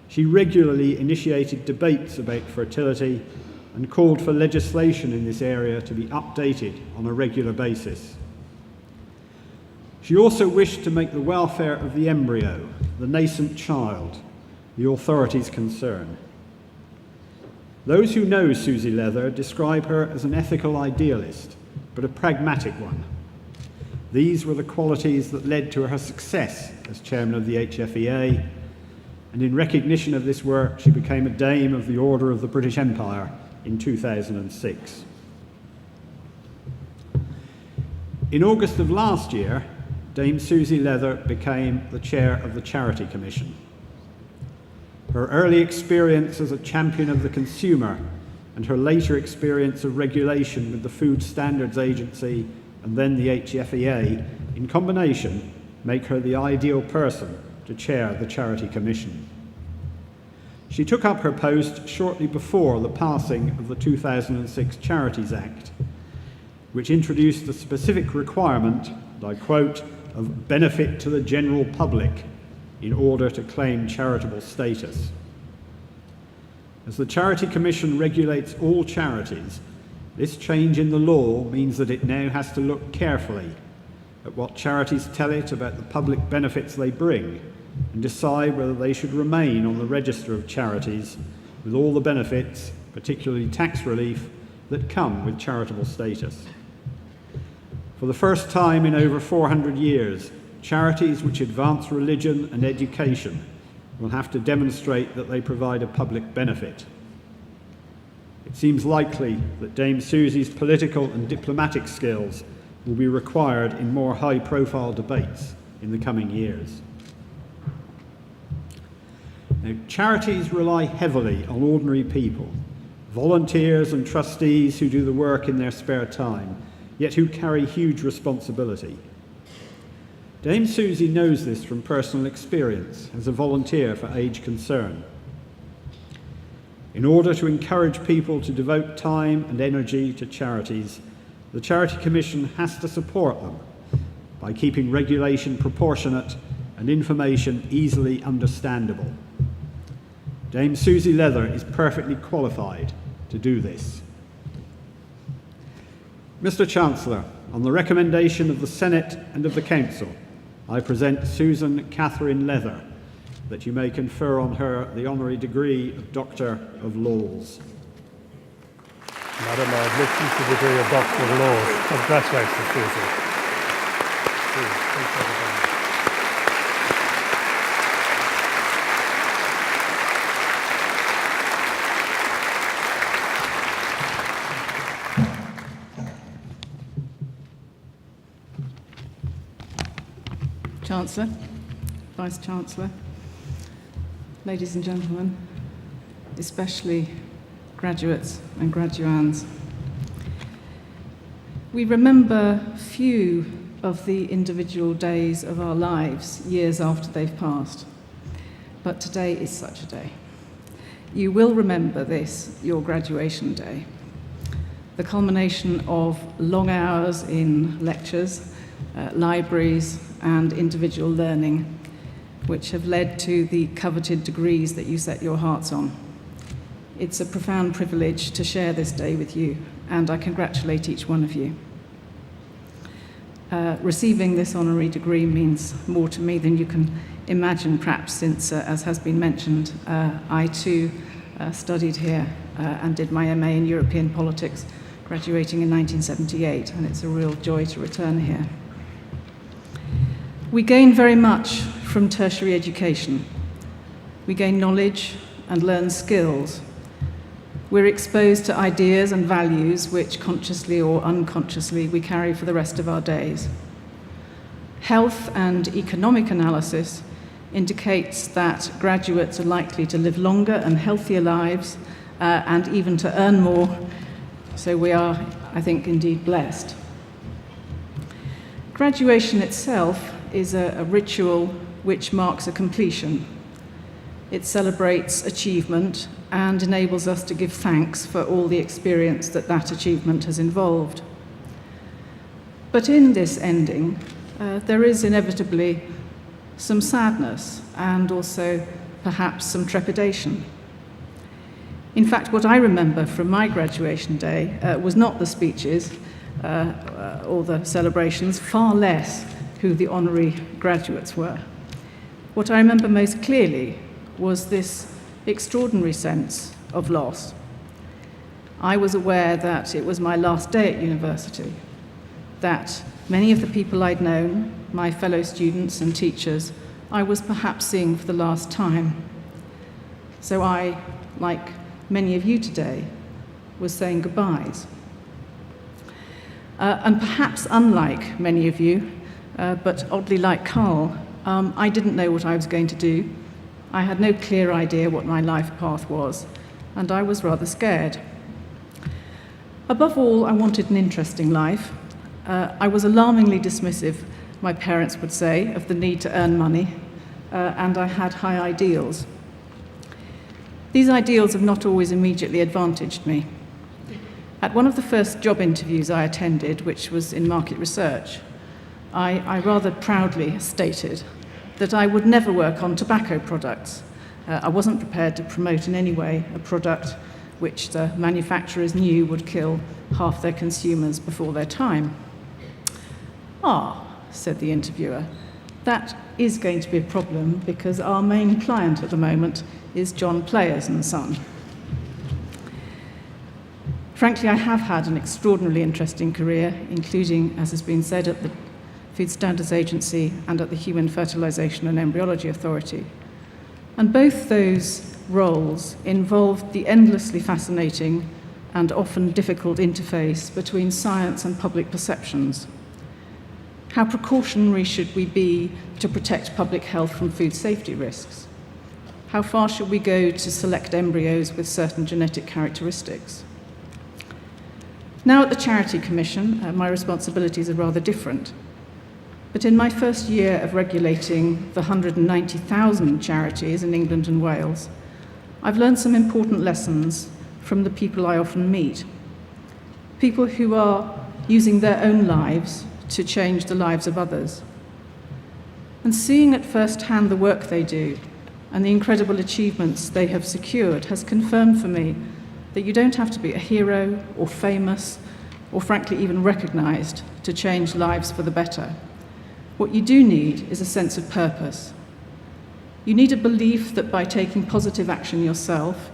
she regularly initiated debates about fertility and called for legislation in this area to be updated on a regular basis. She also wished to make the welfare of the embryo, the nascent child, the authority's concern. Those who know Suzi Leather describe her as an ethical idealist, but a pragmatic one. These were the qualities that led to her success as chairman of the HFEA, and in recognition of this work, she became a Dame of the Order of the British Empire in 2006. In August of last year, Dame Suzi Leather became the chair of the Charity Commission. Her early experience as a champion of the consumer and her later experience of regulation with the Food Standards Agency and then the HFEA, in combination, make her the ideal person to chair the Charity Commission. She took up her post shortly before the passing of the 2006 Charities Act, which introduced the specific requirement and I quote, of benefit to the general public in order to claim charitable status. As the Charity Commission regulates all charities, this change in the law means that it now has to look carefully at what charities tell it about the public benefits they bring and decide whether they should remain on the register of charities with all the benefits, particularly tax relief, that come with charitable status. For the first time in over 400 years, charities which advance religion and education will have to demonstrate that they provide a public benefit. It seems likely that Dame Suzi's political and diplomatic skills will be required in more high-profile debates in the coming years. Now, charities rely heavily on ordinary people, volunteers and trustees who do the work in their spare time, yet who carry huge responsibility. Dame Suzi knows this from personal experience as a volunteer for Age Concern. In order to encourage people to devote time and energy to charities, the Charity Commission has to support them by keeping regulation proportionate and information easily understandable. Dame Suzi Leather is perfectly qualified to do this. Mr. Chancellor, on the recommendation of the Senate and of the Council, I present Susan Catherine Leather, that you may confer on her the honorary degree of Doctor of Laws. Madam, I admit you to the degree of Doctor of Laws. Congratulations, Susan. Chancellor, Vice-Chancellor, ladies and gentlemen, especially graduates and graduands. We remember few of the individual days of our lives years after they've passed, but today is such a day. You will remember this, your graduation day, the culmination of long hours in lectures, libraries, and individual learning, which have led to the coveted degrees that you set your hearts on. It's a profound privilege to share this day with you, and I congratulate each one of you. Receiving this honorary degree means more to me than you can imagine, perhaps, since, as has been mentioned, I too studied here and did my MA in European politics, graduating in 1978, and it's a real joy to return here. We gain very much from tertiary education. We gain knowledge and learn skills. We're exposed to ideas and values which, consciously or unconsciously, we carry for the rest of our days. Health and economic analysis indicates that graduates are likely to live longer and healthier lives and even to earn more. So we are, I think, indeed blessed. Graduation itself is a ritual which marks a completion. It celebrates achievement and enables us to give thanks for all the experience that that achievement has involved. But in this ending, there is inevitably some sadness and also perhaps some trepidation. In fact, what I remember from my graduation day was not the speeches or the celebrations, far less who the honorary graduates were. What I remember most clearly was this extraordinary sense of loss. I was aware that it was my last day at university, that many of the people I'd known, my fellow students and teachers, I was perhaps seeing for the last time. So I, like many of you today, was saying goodbyes. And perhaps unlike many of you, but oddly like Karl, I didn't know what I was going to do. I had no clear idea what my life path was, and I was rather scared. Above all, I wanted an interesting life. I was alarmingly dismissive, my parents would say, of the need to earn money, and I had high ideals. These ideals have not always immediately advantaged me. At one of the first job interviews I attended, which was in market research, I rather proudly stated that I would never work on tobacco products. I wasn't prepared to promote in any way a product which the manufacturers knew would kill half their consumers before their time. "Ah," said the interviewer, "that is going to be a problem because our main client at the moment is John Players and Son." Frankly, I have had an extraordinarily interesting career, including, as has been said, at the Food Standards Agency and at the Human Fertilisation and Embryology Authority. And both those roles involved the endlessly fascinating and often difficult interface between science and public perceptions. How precautionary should we be to protect public health from food safety risks? How far should we go to select embryos with certain genetic characteristics? Now at the Charity Commission, my responsibilities are rather different. But in my first year of regulating the 190,000 charities in England and Wales, I've learned some important lessons from the people I often meet. People who are using their own lives to change the lives of others. And seeing at first hand the work they do and the incredible achievements they have secured has confirmed for me that you don't have to be a hero or famous or frankly even recognised to change lives for the better. What you do need is a sense of purpose. You need a belief that by taking positive action yourself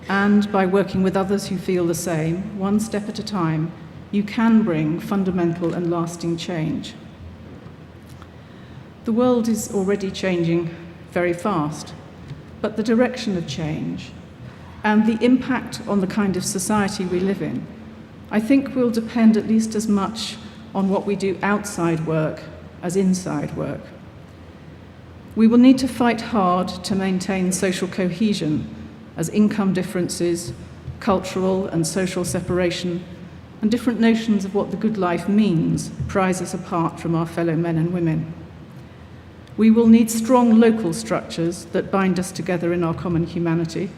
and by working with others who feel the same, one step at a time, you can bring fundamental and lasting change. The world is already changing very fast, but the direction of change and the impact on the kind of society we live in, I think will depend at least as much on what we do outside work as inside work. We will need to fight hard to maintain social cohesion as income differences, cultural and social separation, and different notions of what the good life means prise us apart from our fellow men and women. We will need strong local structures that bind us together in our common humanity,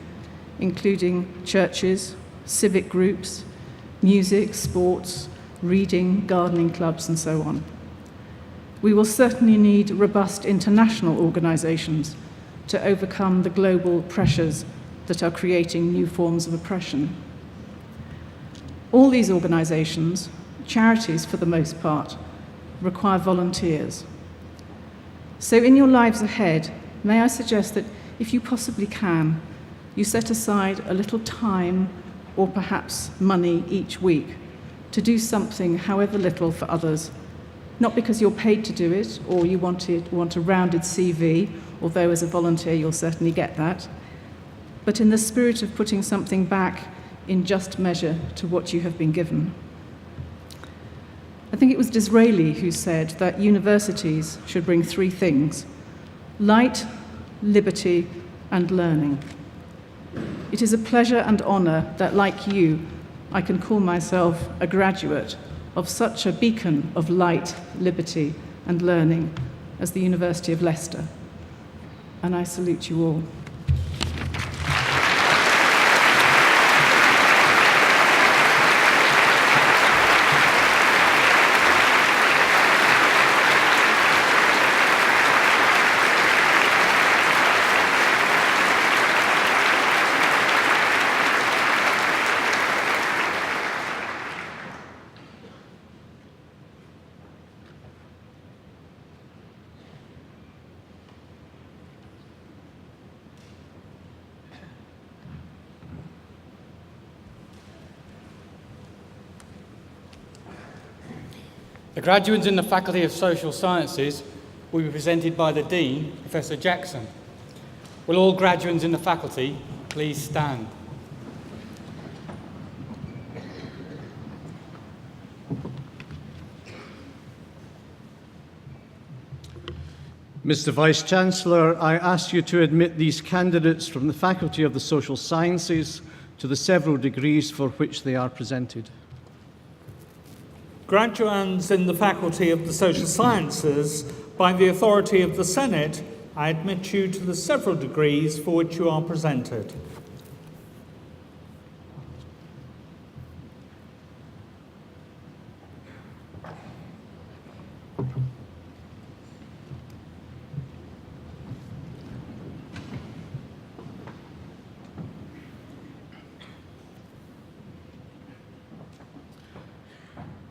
including churches, civic groups, music, sports, reading, gardening clubs, and so on. We will certainly need robust international organisations to overcome the global pressures that are creating new forms of oppression. All these organisations, charities for the most part, require volunteers. So in your lives ahead, may I suggest that if you possibly can, you set aside a little time or perhaps money each week to do something, however little, for others. Not because you're paid to do it or you want a rounded CV, although as a volunteer you'll certainly get that, but in the spirit of putting something back in just measure to what you have been given. I think it was Disraeli who said that universities should bring three things: light, liberty, and learning. It is a pleasure and honour that, like you, I can call myself a graduate of such a beacon of light, liberty, and learning as the University of Leicester. And I salute you all. The graduates in the Faculty of Social Sciences will be presented by the Dean, Professor Jackson. Will all graduates in the faculty please stand? Mr. Vice-Chancellor, I ask you to admit these candidates from the Faculty of the Social Sciences to the several degrees for which they are presented. Graduands in the Faculty of the Social Sciences, by the authority of the Senate, I admit you to the several degrees for which you are presented.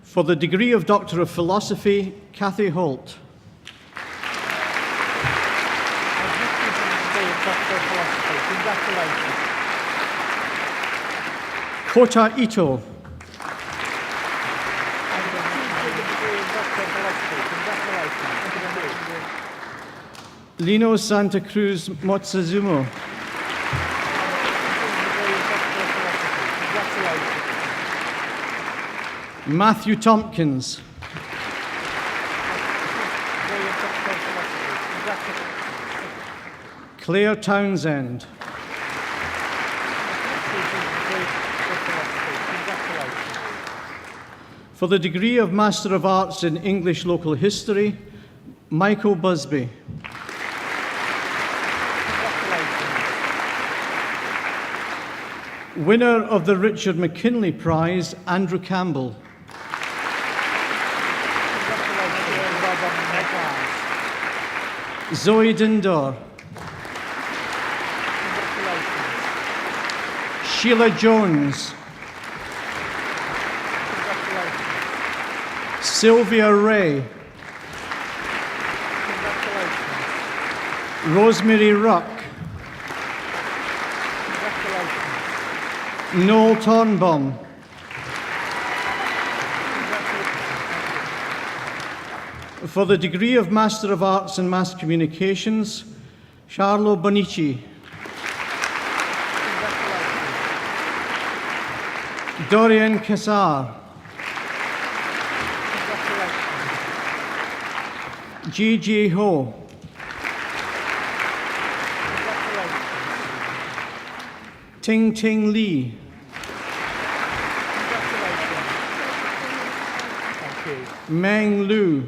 For the degree of Doctor of Philosophy, Cathy Holt. Kota Ito. Lino Santa Cruz Motsuzumo. Matthew Tompkins. Claire Townsend. For the degree of Master of Arts in English Local History, Michael Busby. Winner of the Richard McKinley Prize, Andrew Campbell. Zoe Dindor. Sheila Jones. Sylvia Ray. Rosemary Ruck. Noel Tornbaum. For the degree of Master of Arts in Mass Communications, Charlo Bonici. Dorian Kassar. G.G. Ho. Ting Ting Lee. Meng Lu.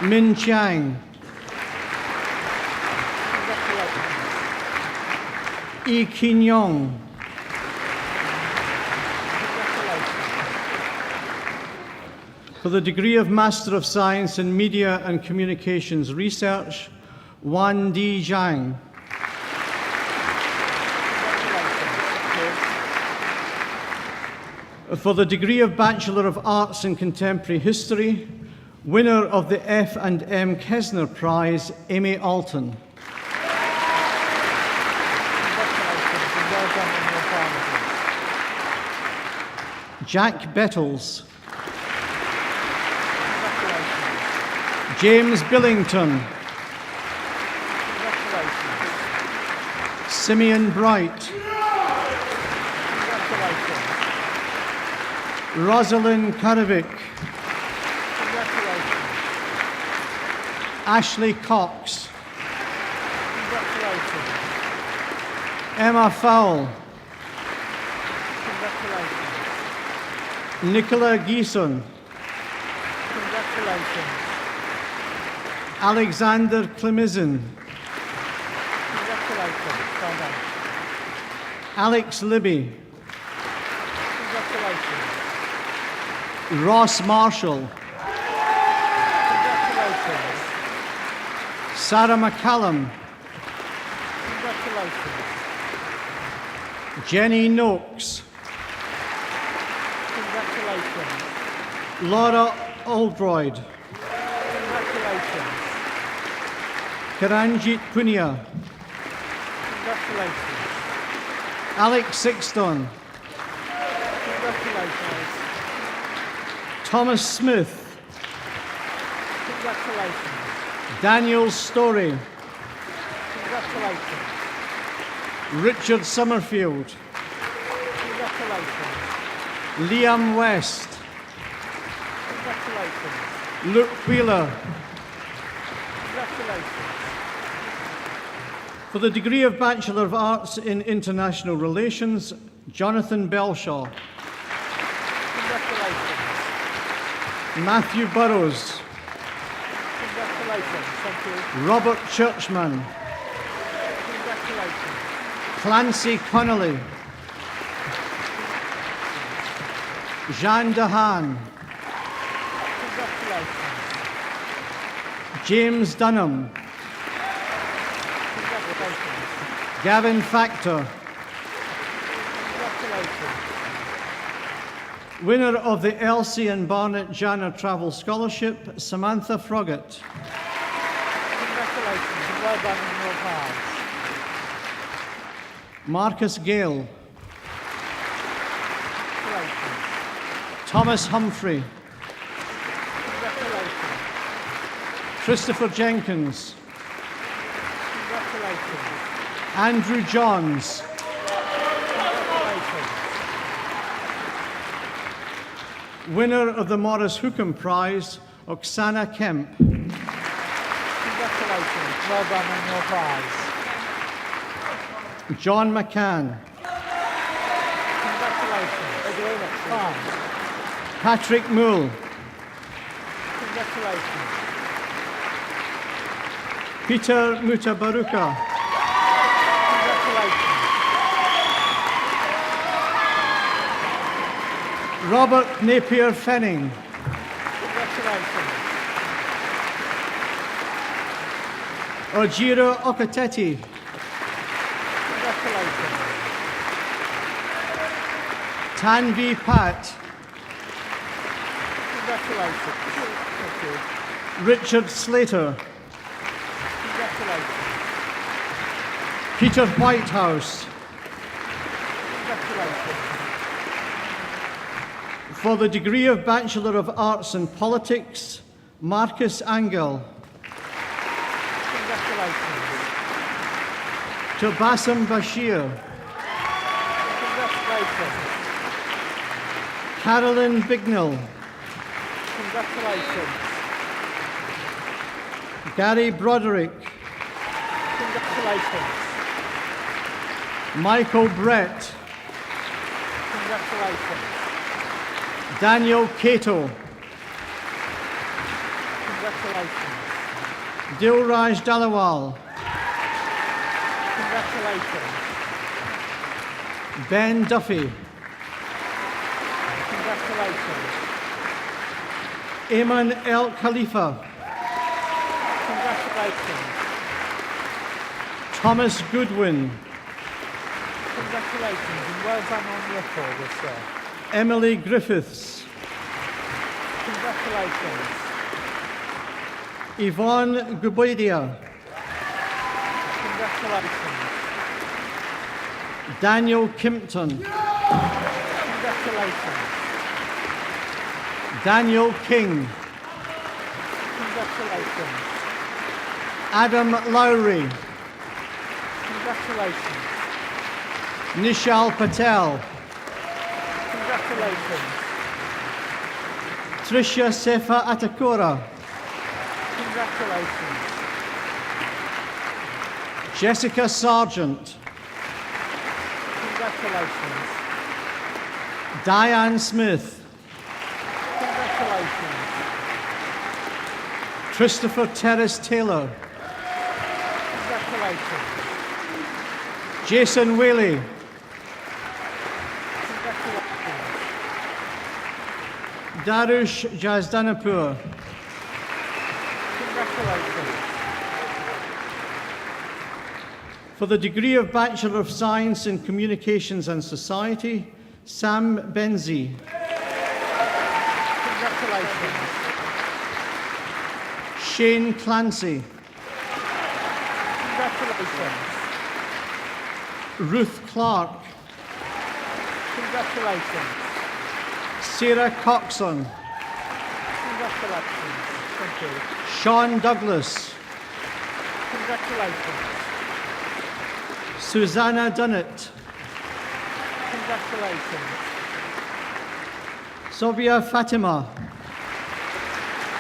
Min Chang. Yi Kin Yong. For the degree of Master of Science in Media and Communications Research, Wan Di Zhang. For the degree of Bachelor of Arts in Contemporary History, winner of the F&M Kesner Prize, Amy Alton. Jack Bettles. James Billington. Simeon Bright. Rosalind Karavic. Ashley Cox. Emma Fowle. Nicola Geeson. Alexander Klimizin. Alex Libby. Ross Marshall. Sarah McCallum. Jenny Noakes. Laura Oldroyd. Karanjit Punia. Alex Sixton. Thomas Smith. Daniel Story. Richard Summerfield. Liam West. Luke Wheeler. For the degree of Bachelor of Arts in International Relations, Jonathan Belshaw. Matthew Burrows. Robert Churchman. Clancy Connolly. Jean Dehaan. James Dunham. Gavin Factor. Winner of the Elsie and Barnett Janner Travel Scholarship, Samantha Froggatt. Congratulations and well done on your prize. Marcus Gale. Congratulations. Thomas Humphrey. Congratulations. Christopher Jenkins. Congratulations. Andrew Johns. Congratulations. Winner of the Maurice Hookham Prize, Oksana Kemp. Congratulations. Well done on your prize. John McCann. Congratulations. Fine. Patrick Moole. Congratulations. Peter Mutabaruka. Congratulations. Robert Napier Fenning. Congratulations. Ojiro Okateti. Congratulations. Tanvi Pat. Congratulations. Thank you. Richard Slater. Congratulations. Peter Whitehouse. Congratulations. For the degree of Bachelor of Arts in Politics, Marcus Angel. Congratulations. To Bassem Bashir. Congratulations. Carolyn Bignell. Congratulations. Gary Broderick. Congratulations. Michael Brett. Congratulations. Daniel Cato. Congratulations. Dilraj Dalawal. Congratulations. Ben Duffy. Congratulations. Ayman El Khalifa. Congratulations. Thomas Goodwin. Congratulations and well done on your record, sir. Emily Griffiths. Congratulations. Yvonne Guboidia. Congratulations. Daniel Kimpton. Congratulations. Daniel King. Congratulations. Adam Lowry. Congratulations. Nishal Patel. Congratulations. Trisha Sefa Atakora. Congratulations. Jessica Sargent. Congratulations. Diane Smith. Congratulations. Christopher Terrace Taylor. Congratulations. Jason Whaley. Congratulations. Darush Jazdanapur. Congratulations. For the degree of Bachelor of Science in Communications and Society, Sam Benzie. Congratulations. Shane Clancy. Congratulations. Ruth Clark. Congratulations. Sarah Coxon. Congratulations. Thank you. Sean Douglas. Congratulations. Susanna Dunnett. Congratulations. Sobia Fatima.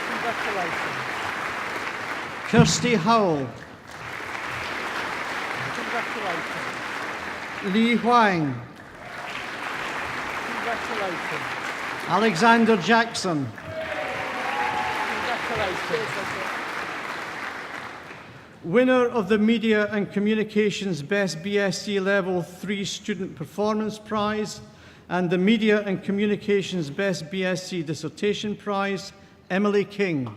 Congratulations. Kirsty Howell. Congratulations. Li Huang. Congratulations. Alexander Jackson. Congratulations. Winner of the Media and Communications Best BSc Level 3 Student Performance Prize and the Media and Communications Best BSc Dissertation Prize, Emily King.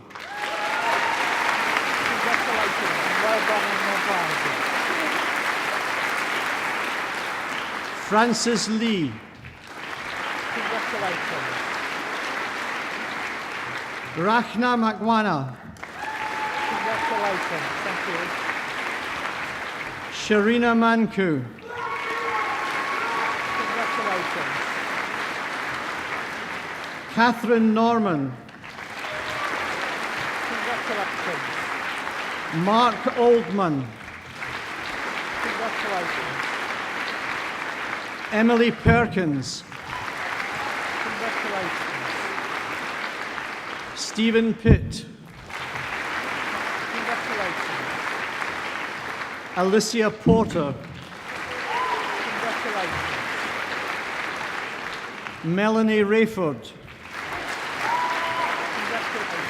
Congratulations and well done on your prizes. Francis Lee. Congratulations. Rachna Makwana. Congratulations. Thank you. Sharina Manku. Congratulations. Catherine Norman. Congratulations. Mark Oldman. Congratulations. Emily Perkins. Congratulations. Stephen Pitt. Congratulations. Alicia Porter. Congratulations. Melanie Rayford. Congratulations.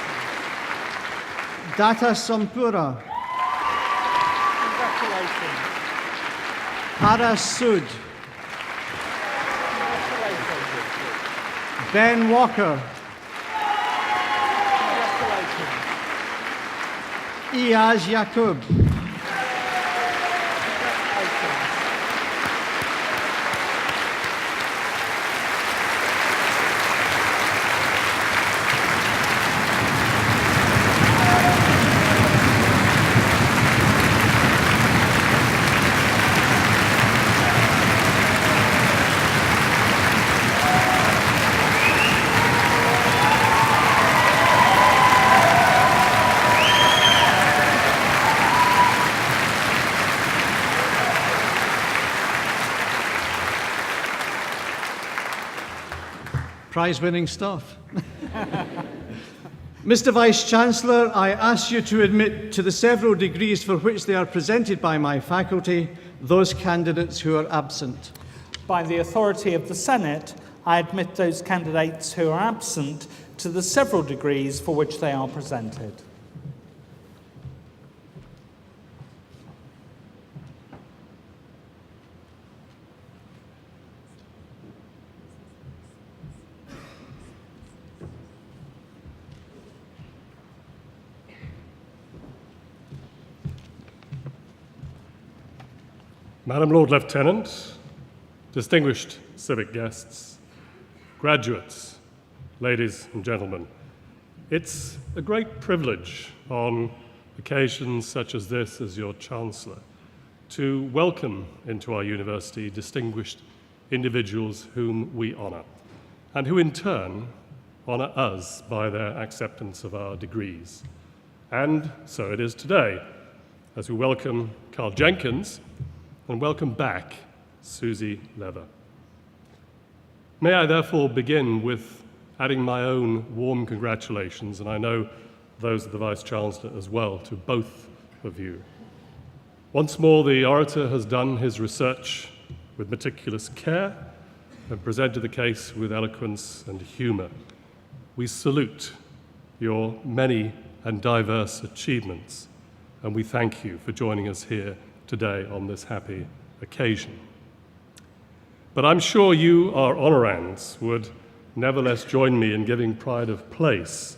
Data Sampura. Congratulations. Hara Sood. Congratulations. Ben Walker. Congratulations. Iyaz Yakub. Congratulations. Prize-winning stuff. Mr. Vice-Chancellor, I ask you to admit to the several degrees for which they are presented by my faculty those candidates who are absent. By the authority of the Senate, I admit those candidates who are absent to the several degrees for which they are presented. Madam Lord Lieutenant, distinguished civic guests, graduates, ladies and gentlemen, it's a great privilege on occasions such as this as your Chancellor to welcome into our university distinguished individuals whom we honour and who in turn honour us by their acceptance of our degrees. And so it is today as we welcome Karl Jenkins and welcome back Suzi Leather. May I therefore begin with adding my own warm congratulations, and I know those of the Vice-Chancellor as well, to both of you. Once more, the orator has done his research with meticulous care and presented the case with eloquence and humour. We salute your many and diverse achievements, and we thank you for joining us here today on this happy occasion. But I'm sure you, our honorands, would nevertheless join me in giving pride of place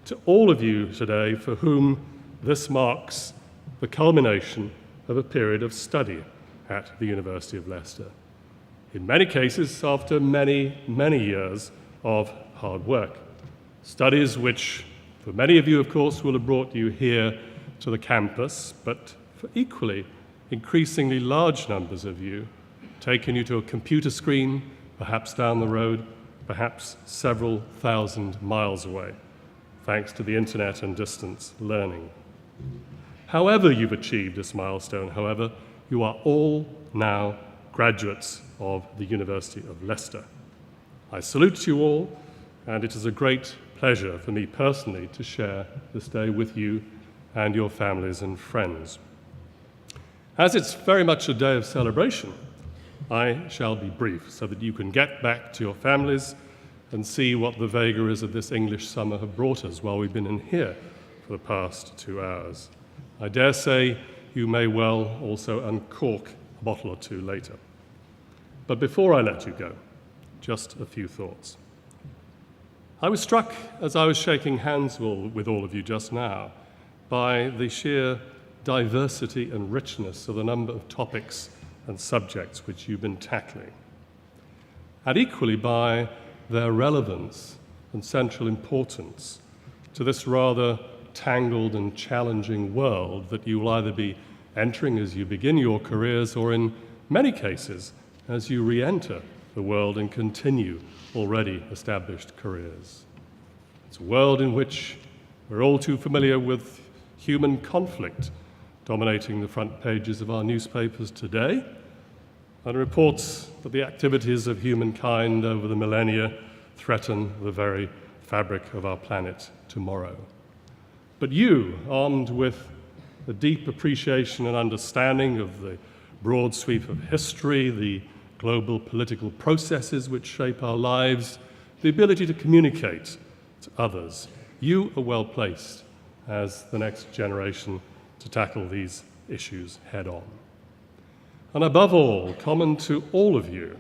to all of you today for whom this marks the culmination of a period of study at the University of Leicester. In many cases, after many, many years of hard work. Studies which, for many of you, of course, will have brought you here to the campus, but for equally increasingly large numbers of you, taken you to a computer screen, perhaps down the road, perhaps several thousand miles away, thanks to the internet and distance learning. However you've achieved this milestone, however, you are all now graduates of the University of Leicester. I salute you all, and it is a great pleasure for me personally to share this day with you and your families and friends. As it's very much a day of celebration, I shall be brief so that you can get back to your families and see what the vagaries of this English summer have brought us while we've been in here for the past 2 hours. I dare say you may well also uncork a bottle or two later. But before I let you go, just a few thoughts. I was struck as I was shaking hands with all of you just now by the sheer diversity and richness of the number of topics and subjects which you've been tackling, and equally by their relevance and central importance to this rather tangled and challenging world that you will either be entering as you begin your careers or, in many cases, as you re-enter the world and continue already established careers. It's a world in which we're all too familiar with human conflict dominating the front pages of our newspapers today, and reports that the activities of humankind over the millennia threaten the very fabric of our planet tomorrow. But you, armed with a deep appreciation and understanding of the broad sweep of history, the global political processes which shape our lives, the ability to communicate to others, you are well placed as the next generation to tackle these issues head on. And above all, common to all of you,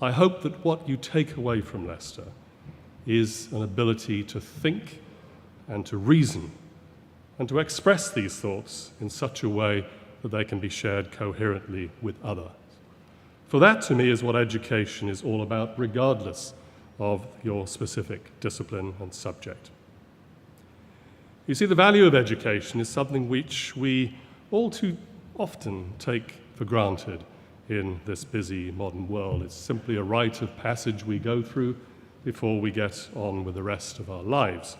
I hope that what you take away from Leicester is an ability to think and to reason and to express these thoughts in such a way that they can be shared coherently with others. For that, to me, is what education is all about, regardless of your specific discipline and subject. You see, the value of education is something which we all too often take for granted in this busy modern world. It's simply a rite of passage we go through before we get on with the rest of our lives.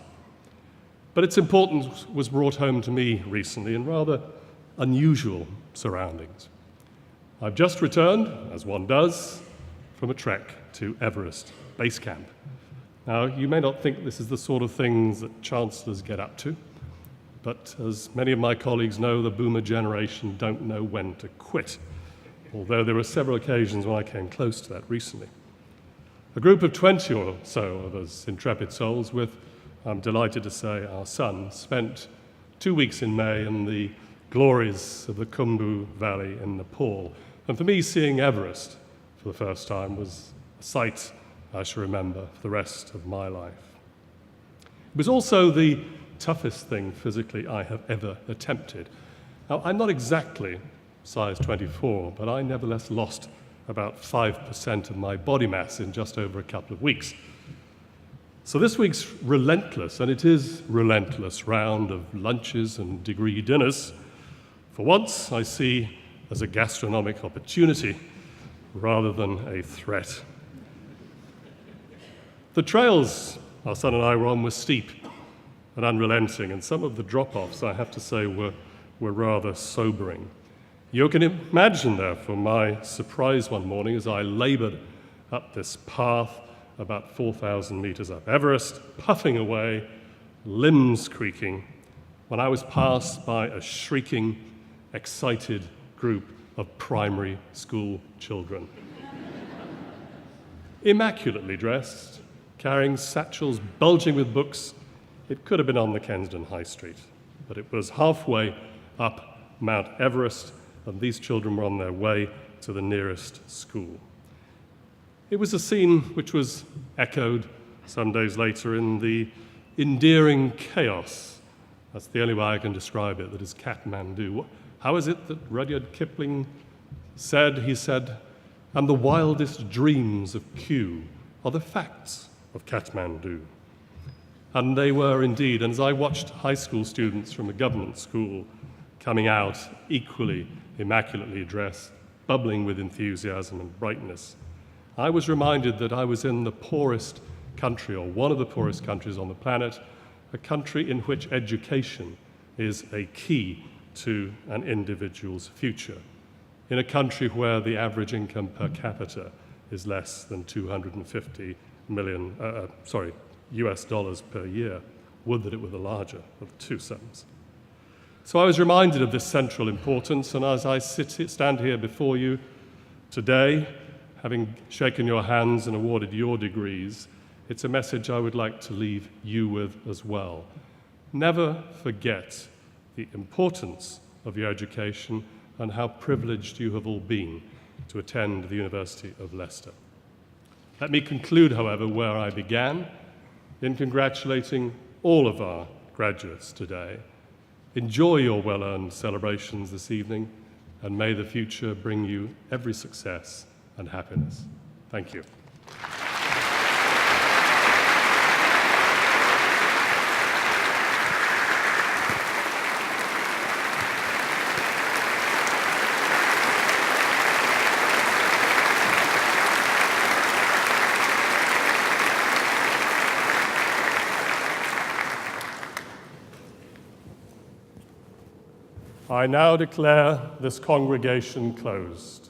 But its importance was brought home to me recently in rather unusual surroundings. I've just returned, as one does, from a trek to Everest Base Camp. Now, you may not think this is the sort of things that chancellors get up to, but as many of my colleagues know, the boomer generation don't know when to quit, although there were several occasions when I came close to that recently. A group of 20 or so of us intrepid souls with, I'm delighted to say, our son, spent 2 weeks in May in the glories of the Khumbu Valley in Nepal. And for me, seeing Everest for the first time was a sight I shall remember for the rest of my life. It was also the toughest thing physically I have ever attempted. Now, I'm not exactly size 24, but I nevertheless lost about 5% of my body mass in just over a couple of weeks. So this week's relentless, and it is relentless, round of lunches and degree dinners, for once I see as a gastronomic opportunity rather than a threat. The trails our son and I were on were steep and unrelenting, and some of the drop-offs, I have to say, were rather sobering. You can imagine, therefore, my surprise one morning as I labored up this path about 4,000 meters up Everest, puffing away, limbs creaking, when I was passed by a shrieking, excited group of primary school children. Immaculately dressed, carrying satchels bulging with books. It could have been on the Kensington High Street, but it was halfway up Mount Everest, and these children were on their way to the nearest school. It was a scene which was echoed some days later in the endearing chaos, that's the only way I can describe it, that is Kathmandu. How is it that Rudyard Kipling said, he said, and the wildest dreams of Kew are the facts of Kathmandu. And they were indeed, and as I watched high school students from a government school coming out equally immaculately dressed, bubbling with enthusiasm and brightness, I was reminded that I was in the poorest country, or one of the poorest countries on the planet, a country in which education is a key to an individual's future, in a country where the average income per capita is less than 250 million, US dollars per year. Would that it were the larger of the two sums. So I was reminded of this central importance, and as I stand here before you today, having shaken your hands and awarded your degrees, it's a message I would like to leave you with as well. Never forget the importance of your education and how privileged you have all been to attend the University of Leicester. Let me conclude, however, where I began, in congratulating all of our graduates today. Enjoy your well-earned celebrations this evening, and may the future bring you every success and happiness. Thank you. I now declare this congregation closed.